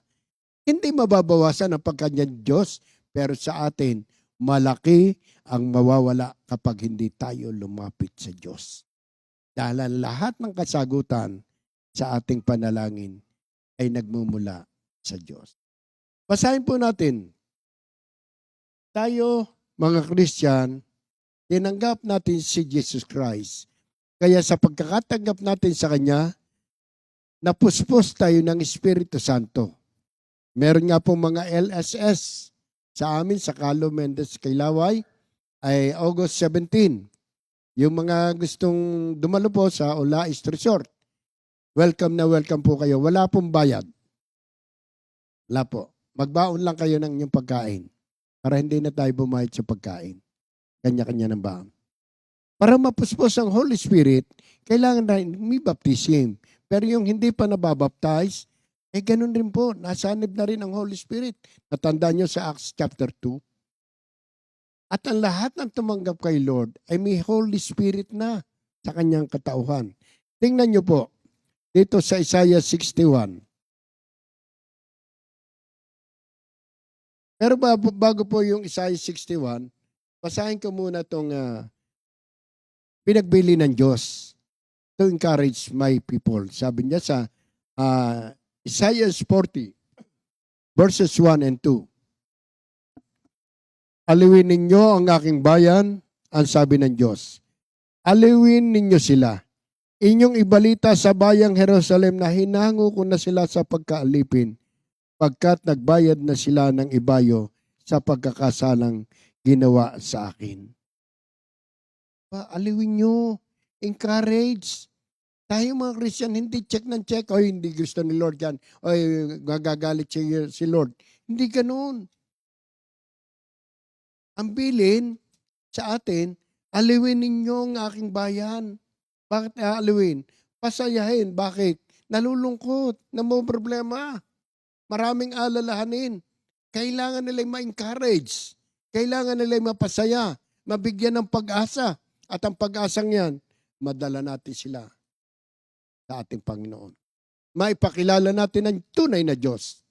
Hindi mababawasan ang pagkanyang Diyos, pero sa atin, malaki ang mawawala kapag hindi tayo lumapit sa Diyos. Dahil ang lahat ng kasagutan sa ating panalangin ay nagmumula sa Diyos. Basahin po natin. Tayo, mga Christian, tinanggap natin si Jesus Christ. Kaya sa pagkakatanggap natin sa Kanya, napuspos tayo ng Espiritu Santo. Meron nga pong mga LSS sa amin, sa Carlo Mendez Kailaway, ay August 17. Yung mga gustong dumalo po sa Olais Resort, welcome na welcome po kayo. Wala pong bayad. Wala po. Magbaon lang kayo ng inyong pagkain para hindi na tayo bumayad sa pagkain. Kanya-kanya ng baon. Para mapuspos ang Holy Spirit, kailangan na may baptism. Pero yung hindi pa nababaptize, ganun rin po. Nasanib na rin ang Holy Spirit. Natandaan nyo sa Acts chapter 2. At ang lahat ng tumanggap kay Lord ay may Holy Spirit na sa kanyang katauhan. Tingnan nyo po, dito sa Isaiah 61. Pero bago po yung Isaiah 61, basahin ko muna itong pinagbili ng Diyos to encourage my people. Sabi niya sa Isaiah 40, verses 1 and 2. Aliwin ninyo ang aking bayan, ang sabi ng Diyos. Aliwin ninyo sila. Inyong ibalita sa bayang Jerusalem na hinango ko na sila sa pagkaalipin, pagkat nagbayad na sila ng ibayo sa pagkakasalang ginawa sa akin. Aliwin nyo. Encourage. Tayo mga Christian, hindi check ng check. Oy, hindi gusto ni Lord yan. Oy, gagagalit si Lord. Hindi ganoon. Ang bilin sa atin, aliwin ninyo ang aking bayan. Bakit aliwin? Pasayahin. Bakit? Nalulungkot. Na mo problema. Maraming alalahanin. Kailangan nila ma-encourage. Kailangan nila mapasaya. Mabigyan ng pag-asa. At ang pag-asang yan, madala natin sila sa ating Panginoon. Maipakilala natin ang tunay na Diyos.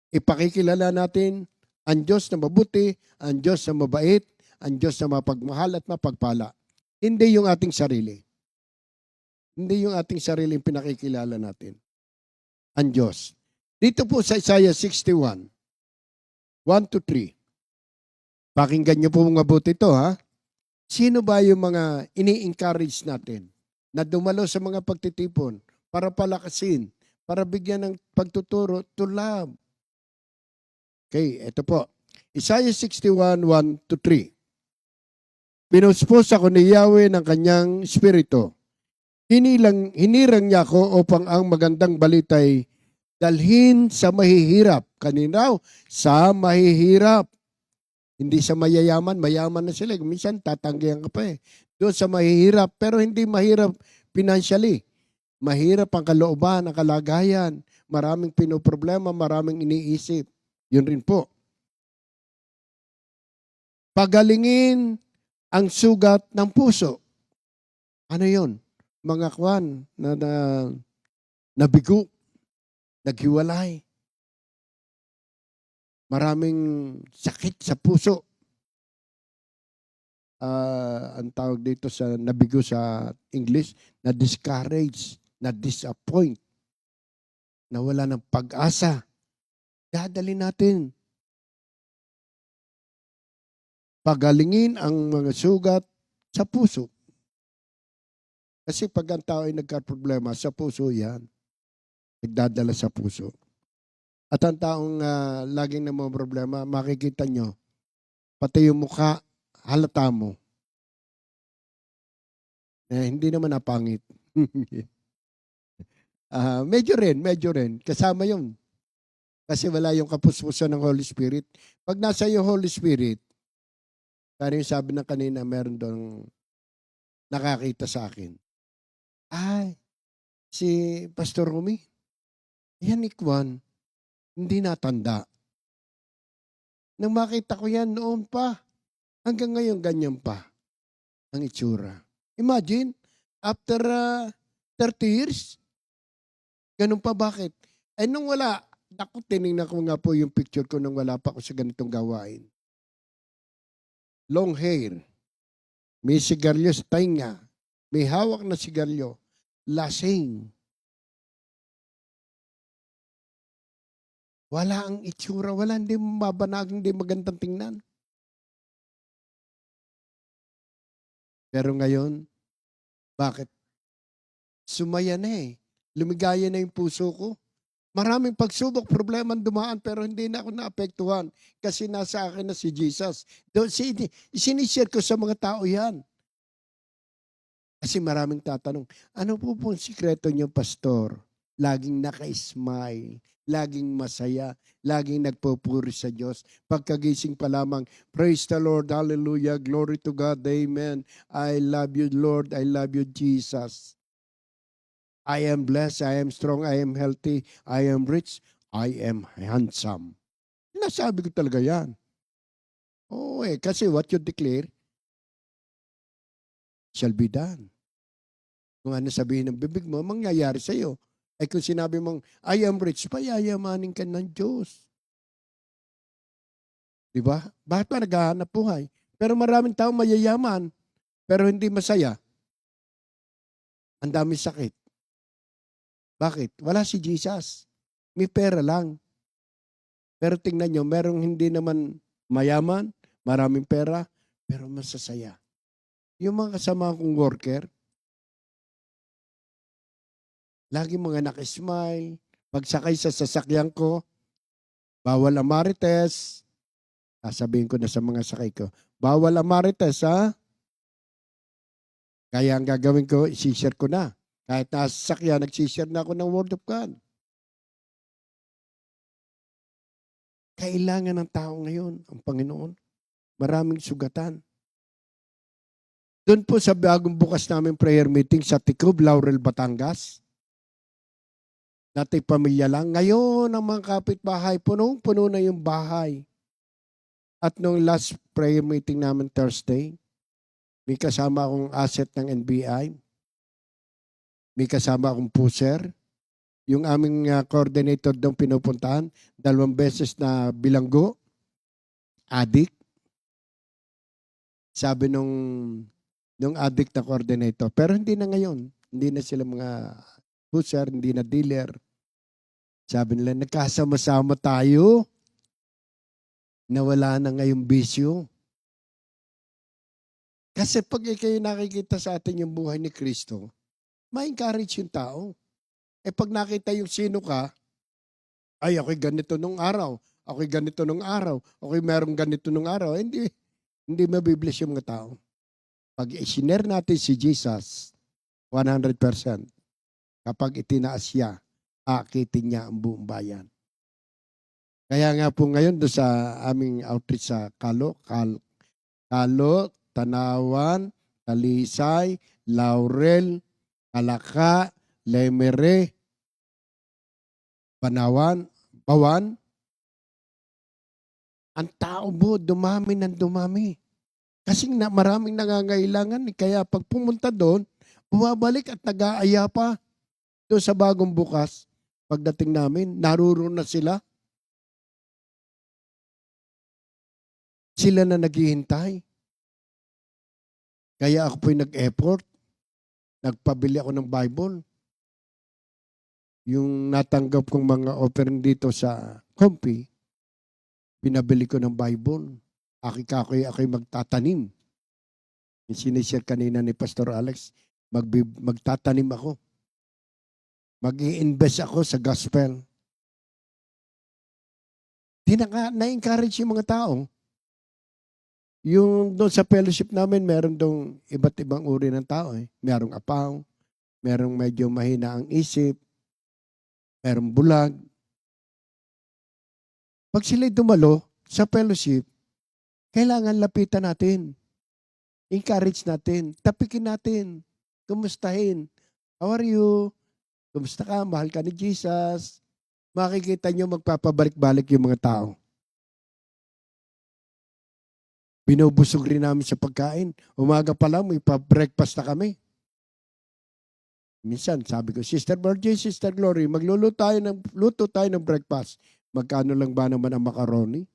Ipakikilala natin ang Diyos na mabuti, ang Diyos na mabait, ang Diyos na mapagmahal at mapagpala. Hindi yung ating sarili. Hindi yung ating sarili yung pinakikilala natin. Ang Diyos. Dito po sa Isaiah 61, 1-3. Pakinggan niyo po mabuti ito, ha? Sino ba yung mga ini-encourage natin na dumalo sa mga pagtitipon para palakasin, para bigyan ng pagtuturo to love? Okay, ito po. Isaiah 61, 1-3. Pinuspos ako ni Yahweh ng kanyang espiritu. Hinirang niya ako upang ang magandang balitay dalhin sa mahihirap. Kanina, sa mahihirap. Hindi sa mayayaman, mayaman na sila. Minsan tatanggihan ka pa eh. Doon sa mahihirap, pero hindi mahirap financially. Mahirap ang kalooban, ang kalagayan. Maraming pinoproblema, maraming iniisip. Yun rin po. Pagalingin ang sugat ng puso. Ano yun? Mga kwan na nabigo, naghiwalay. Maraming sakit sa puso. Ang tawag dito sa nabigo sa English, na discourage, na disappoint, na wala ng pag-asa. Dadali natin. Pagalingin ang mga sugat sa puso. Kasi pag ang tao ay nagka-problema, sa puso yan. Nagdadala sa puso. At ang taong laging namang problema, makikita nyo, pati yung mukha, halata mo. Hindi naman napangit. Medyo rin. Kasama yun. Kasi wala yung kapuspusan ng Holy Spirit. Pag nasa yung Holy Spirit, parang yung sabi ng kanina, meron doon nakakita sa akin. Ay, si Pastor Rumi, yan ikwan, hindi natanda. Nang makita ko yan noon pa, hanggang ngayon ganyan pa ang itsura. Imagine, after 30 years? Ganun pa, bakit? Eh nung wala, naku, tinignan ko nga po yung picture ko nung wala pa ako sa ganitong gawain. Long hair, may sigarilyo sa tainga, may hawak na sigarilyo, lasing. Wala ang itsura, wala, hindi mabanag, hindi magandang tingnan. Pero ngayon, bakit? Sumaya na eh. Lumigaya na yung puso ko. Maraming pagsubok, problema ang dumaan, pero hindi na ako naapektuhan kasi nasa akin na si Jesus. Sinishare ko sa mga tao yan. Kasi maraming tatanong, ano po pong sikreto niyo, Pastor? Laging naka-smile, laging masaya, laging nagpupuri sa Diyos. Pagkagising pa lamang, praise the Lord, hallelujah, glory to God, amen. I love you, Lord, I love you, Jesus. I am blessed, I am strong, I am healthy, I am rich, I am handsome. Nasabi ko talaga yan. Oo kasi what you declare shall be done. Kung ano sabihin ng bibig mo, mangyayari sa iyo. Ay kung sinabi mong, I am rich, payayamanin ka ng Diyos. Diba? Bakit pa naghahanap buhay? Pero maraming tao mayayaman, pero hindi masaya. Ang dami sakit. Bakit? Wala si Jesus. May pera lang. Pero tingnan nyo, merong hindi naman mayaman, maraming pera, pero masasaya. Yung mga kasama kong worker, lagi mga nakismile, pagsakay sa sasakyan ko, bawal ang marites. Sasabihin ko na sa mga sakay ko, bawal ang marites ha? Kaya ang gagawin ko, isishare ko na. Kahit nasa sasakyan, nagsishare na ako ng Word of God. Kailangan ng tao ngayon, ang Panginoon. Maraming sugatan. Doon po sa bagong bukas namin prayer meeting sa Ticob, Laurel, Batangas. Dati pamilya lang. Ngayon, ang mga kapitbahay, punong-puno na yung bahay. At nung last prayer meeting namin Thursday, may kasama akong asset ng NBI. May kasama akong pusher. Yung aming coordinator doon pinupuntahan, 2 beses na bilanggo, adik. Sabi nung adik na coordinator, pero hindi na ngayon. Hindi na sila mga pusher, hindi na dealer. Sabi nila, nagkasama-sama tayo. Nawala na ngayong bisyo. Kasi pag kayo nakikita sa atin yung buhay ni Kristo, ma-encourage yung tao. Eh pag nakita yung sino ka, ay ako'y ganito nung araw, ako'y ganito nung araw, ako'y merong ganito nung araw, hindi mabibless yung mga tao. Pag isinare natin si Jesus, 100%, kapag itinaas siya, akitin niya ang buong bayan. Kaya nga po ngayon doon sa aming outreach sa Kalo, Tanawan, Talisay, Laurel, Kalaka, Lemere, Bawan. Ang tao mo, dumami ng dumami. Kasi maraming nangangailangan. Kaya pag pumunta doon, bumabalik at nag-aaya pa. Doon sa bagong bukas, pagdating namin, naruroon na sila. Sila na naghihintay. Kaya ako po'y nag-effort. Nagpabili ako ng Bible. Yung natanggap kong mga offering dito sa Compi, pinabili ko ng Bible. Ako'y magtatanim. Yung sinishare kanina ni Pastor Alex, magtatanim ako. Mag-i-invest ako sa gospel. Na-encourage yung mga tao. Yung doon sa fellowship namin, meron doon iba't ibang uri ng tao. Merong apaw, merong medyo mahina ang isip, merong bulag. Pag sila'y dumalo sa fellowship, kailangan lapitan natin. Encourage natin. Tapikin natin. Kumustahin. How are you? Kumusta ka? Mahal ka ni Jesus. Makikita nyo magpapabalik-balik yung mga tao. Binubusog rin namin sa pagkain. Umaga pa lang, may pa-breakfast na kami. Minsan, sabi ko, Sister Margie, Sister Glory, luto tayo ng breakfast. Magkano lang ba naman ang macaroni?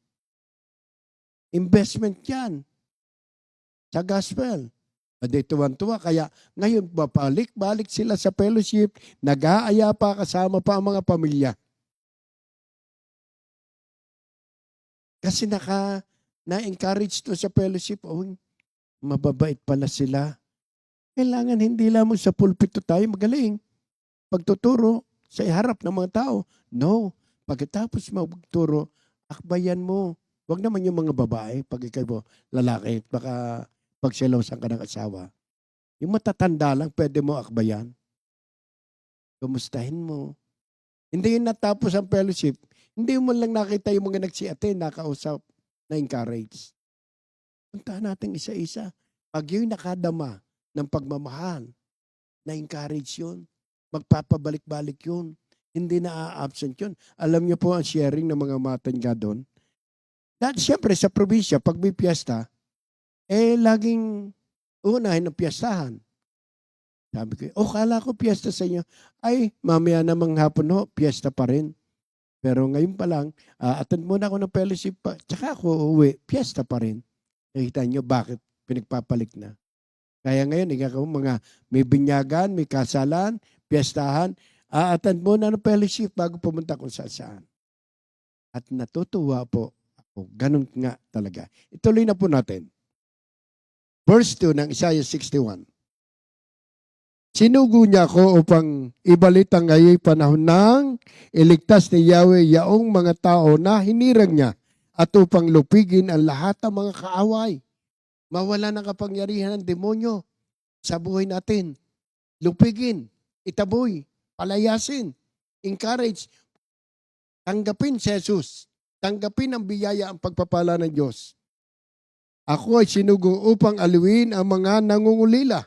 Investment yan sa gospel. Adi tuwan-tuwa. Kaya ngayon, balik sila sa fellowship, nag-aaya pa, kasama pa ang mga pamilya. Kasi na-encourage to sa fellowship. Oh, mababait pala sila. Kailangan hindi lamang sa pulpito tayo magaling. Pagtuturo sa iharap ng mga tao. No. Pagkatapos magturo, akbayan mo. Huwag naman yung mga babae, pag ikaw lalaki, baka pagsilosan ka ng asawa. Yung matatanda lang, pwede mo akbayan. Kumustahin mo. Hindi yun natapos ang fellowship. Hindi mo lang nakita yung mga nagsi-attend, nakausap, na-encourage. Puntahan natin isa-isa. Pag yun nakadama ng pagmamahal, na-encourage yun. Magpapabalik-balik yun. Hindi na a-absent yun. Alam niyo po ang sharing ng mga matanda doon. Dahil siyempre sa probinsya, pag may piyesta, laging unahin ang piyestahan. Sabi ko, kala ko piyesta sa inyo. Ay, mamaya namang hapon ho, piyesta pa rin. Pero ngayon pa lang, attend muna ako ng fellowship pa, tsaka ako uwi, piyesta pa rin. Nakita nyo bakit pinagpapalik na. Kaya ngayon, mga may binyagan, may kasalan, piyestahan, attend muna ng fellowship bago pumunta kung saan. At natutuwa po ako. Ganun nga talaga. Ituloy na po natin. Verse 2 ng Isaiah 61. Sinugo niya ako upang ibalita ngayon panahon ng iligtas ni Yahweh yaong mga tao na hinirang niya at upang lupigin ang lahat ng mga kaaway. Mawala ng kapangyarihan ng demonyo sa buhay natin. Lupigin, itaboy, palayasin, encourage, tanggapin si Jesus. Tanggapin ang biyaya, ang pagpapala ng Diyos. Ako ay sinugo upang aliwin ang mga nangungulila.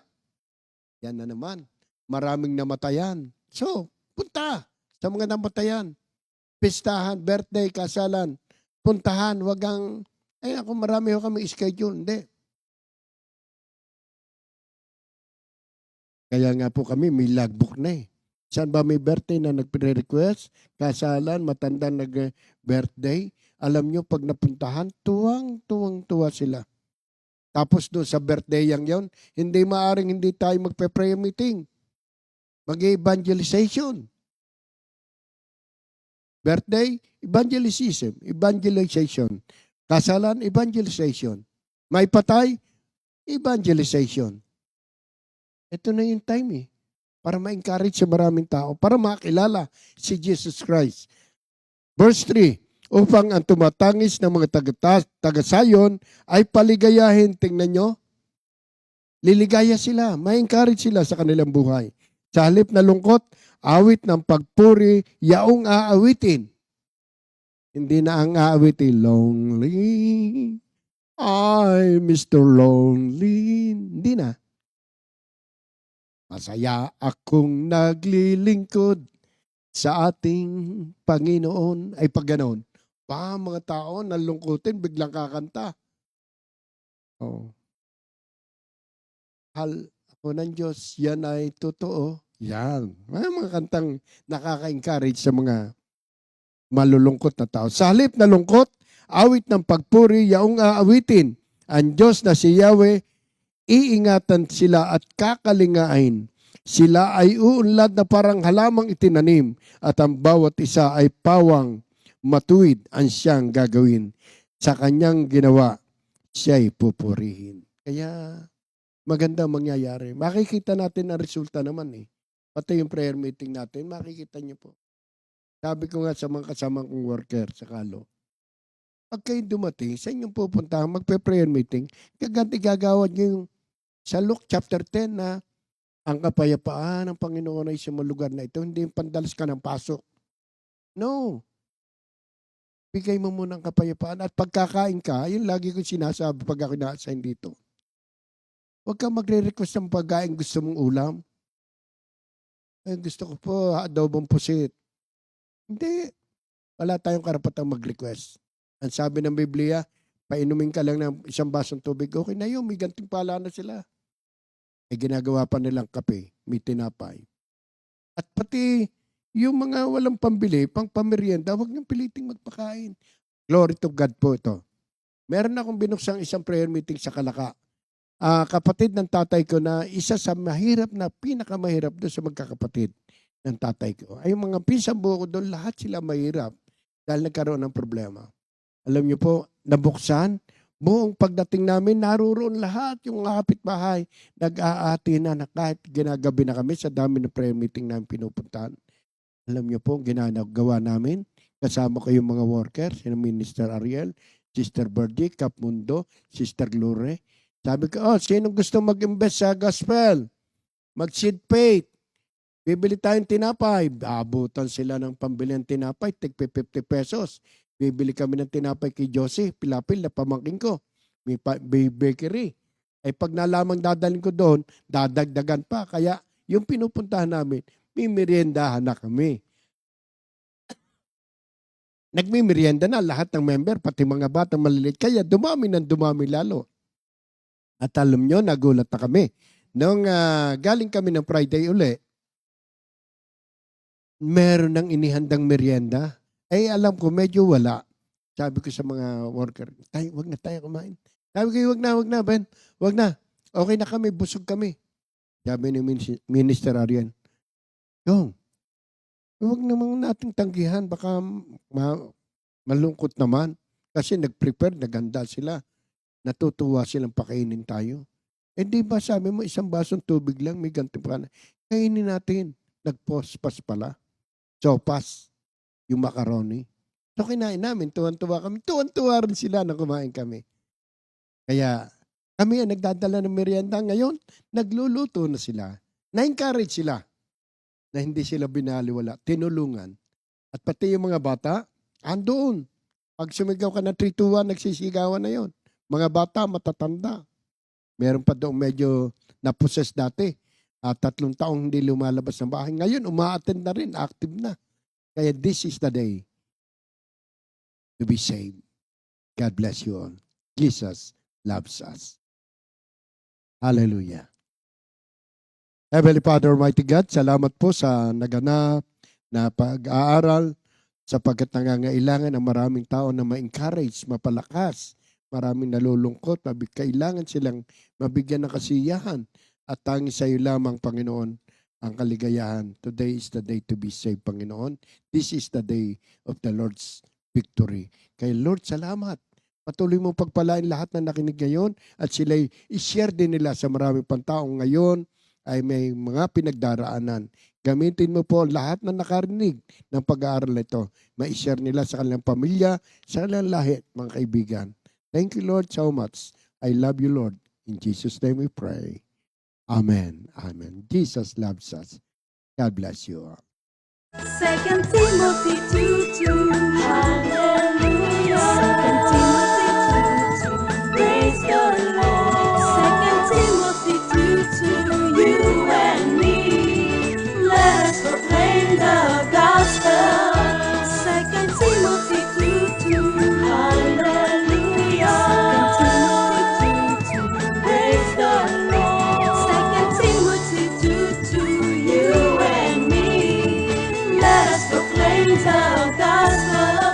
Yan na naman. Maraming namatayan. So, punta sa mga namatayan. Pistahan, birthday, kasalan. Puntahan, wag ang, ako marami ho kami schedule. Hindi. Kaya nga po kami, may logbook na eh. Saan ba may birthday na nagpre-request? Kasalan, matandang nag-birthday. Alam nyo, pag napuntahan, tuwang-tuwang-tuwa sila. Tapos doon sa birthday yang yon, hindi maaring hindi tayo magpe-prayer meeting. Mag-evangelization. Birthday, evangelization. Kasalan, evangelization. May patay, evangelization. Ito na yung time eh. Para ma-encourage sa maraming tao. Para makilala si Jesus Christ. Verse 3. Upang ang tumatangis ng mga taga-Sayon ay paligayahin. Tingnan nyo. Liligaya sila. Ma-encourage sila sa kanilang buhay. Sa halip na lungkot, awit ng pagpuri, yaong aawitin. Hindi na ang aawitin, lonely, I Mr. Lonely. Hindi na. Masaya akong naglilingkod sa ating Panginoon. Ay pag ganon. Mga tao nalungkutin, biglang kakanta. Hal ako ng Diyos, yan ay totoo. Yan. Mga kantang nakaka-encourage sa mga malulungkot na tao. Sa halip na lungkot, awit ng pagpuri, yaong aawitin. Ang Diyos na si Yahweh, iingatan sila at kakalingain. Sila ay uunlad na parang halamang itinanim at ang bawat isa ay pawang matuwid ang siyang gagawin. Sa kanyang ginawa, siya'y pupurihin. Kaya maganda mangyayari. Makikita natin ang resulta naman eh. Pati yung prayer meeting natin, makikita niyo po. Sabi ko nga sa mga kasamang kong worker sa Kalo, pag kayo dumating, sa inyong pupuntahan, magpe-prayer meeting, gagawad niyo yung sa Luke chapter 10 na ang kapayapaan ng Panginoon ay sa mga lugar na ito, hindi yung pandalas ka ng pasok. No. Bigay mo muna ang kapayapaan at pagkakain ka, yun lagi ko sinasabi pag ako na-assign dito. Huwag kang magre-request ng pagkain gusto mong ulam. Ay, gusto ko po adobong pusit. Hindi. Wala tayong karapatang mag-request. Ang sabi ng Biblia, painumin ka lang ng isang basong tubig, okay na yun, may gantimpala na sila. Ay ginagawa pa nilang kape, may tinapay. At pati yung mga walang pambili, pang pamerienda, huwag niyong piliting magpakain. Glory to God po ito. Meron akong binuksang isang prayer meeting sa Kalaka. Kapatid ng tatay ko na isa sa mahirap na pinakamahirap doon sa magkakapatid ng tatay ko. Ay yung mga pinsan buo ko doon, lahat sila mahirap dahil nagkaroon ng problema. Alam niyo po, nabuksan, buong pagdating namin, naroon lahat yung mga kapitbahay, nag-aati na kahit ginagabi na kami sa dami ng prayer meeting namin pinupuntahan. Alam niyo po, ginagawa namin, kasama ko yung mga workers, si Minister Ariel, Sister Birdie, Cap Mundo, Sister Glore. Sabi ko, sinong gusto mag-invest sa gospel? Mag-seed faith. Bibili tayong tinapay. Abutan sila ng pambili ng tinapay, tig 50 pesos. Bibili kami ng tinapay kay Josie, pilapil na pamangkin ko. May bakery. Ay pag nalamang dadalhin ko doon, dadagdagan pa. Kaya yung pinupuntahan namin, may meriendahan na kami. Nagmimerienda na lahat ng member, pati mga batang maliliit. Kaya dumami lalo. At alam nyo, nagulat na kami. Nung galing kami ng Friday uli, meron ng inihandang merienda. Ay alam ko, medyo wala. Sabi ko sa mga worker, wag na tayo kumain. Sabi ko, wag na, Ben. Wag na. Okay na kami, busog kami. Sabi ni Minister Arian, Yung, huwag naman nating tanggihan. Baka malungkot naman. Kasi nag-prepare, naganda sila. Natutuwa silang pakainin tayo. Di ba sabi mo, isang basong tubig lang, may ganti pa na. Kainin natin. Nagpospas pala. Sopas. Yung macaroni. So kinain namin, tuwan-tuwa kami. Tuwan-tuwa rin sila na kumain kami. Kaya kami ang nagdadala ng merienda ngayon, nagluluto na sila. Na-encourage sila na hindi sila binaliwala, tinulungan. At pati yung mga bata, andoon. Pag sumigaw ka na 3-2-1, nagsisigawan na yon. Mga bata, matatanda. Meron pa doon medyo naposes dati. 3 taong hindi lumalabas ng bahay. Ngayon, uma-attend na rin, active na. Kaya this is the day to be saved. God bless you all. Jesus loves us. Hallelujah. Heavenly Father, Almighty God, salamat po sa naganap na pag-aaral sapagkat nangangailangan ng maraming tao na ma-encourage, mapalakas. Maraming nalulungkot, kailangan silang mabigyan ng kasiyahan at tanging sa iyo lamang, Panginoon, ang kaligayahan. Today is the day to be saved, Panginoon. This is the day of the Lord's victory. Kay Lord, salamat. Patuloy mong pagpalain lahat na nakinig ngayon at sila'y i-share din nila sa maraming pantaong ngayon ay may mga pinagdaraanan. Gamitin mo po lahat na nakarinig ng pag-aaral na ito. Ma-share nila sa kanilang pamilya, sa kanilang lahi, mga kaibigan. Thank you, Lord, so much. I love you, Lord. In Jesus' name we pray. Amen. Amen. Jesus loves us. God bless you all. 2 Timothy 2:2. Hallelujah. 2 Timothy 2:2. Praise the Lord. 2 Timothy 2:2. You and me, let us proclaim the gospel. 2 Timothy 2:2. Hallelujah. 2 Timothy 2:2. Praise the Lord. 2 Timothy 2:2. You and me, let us proclaim the gospel.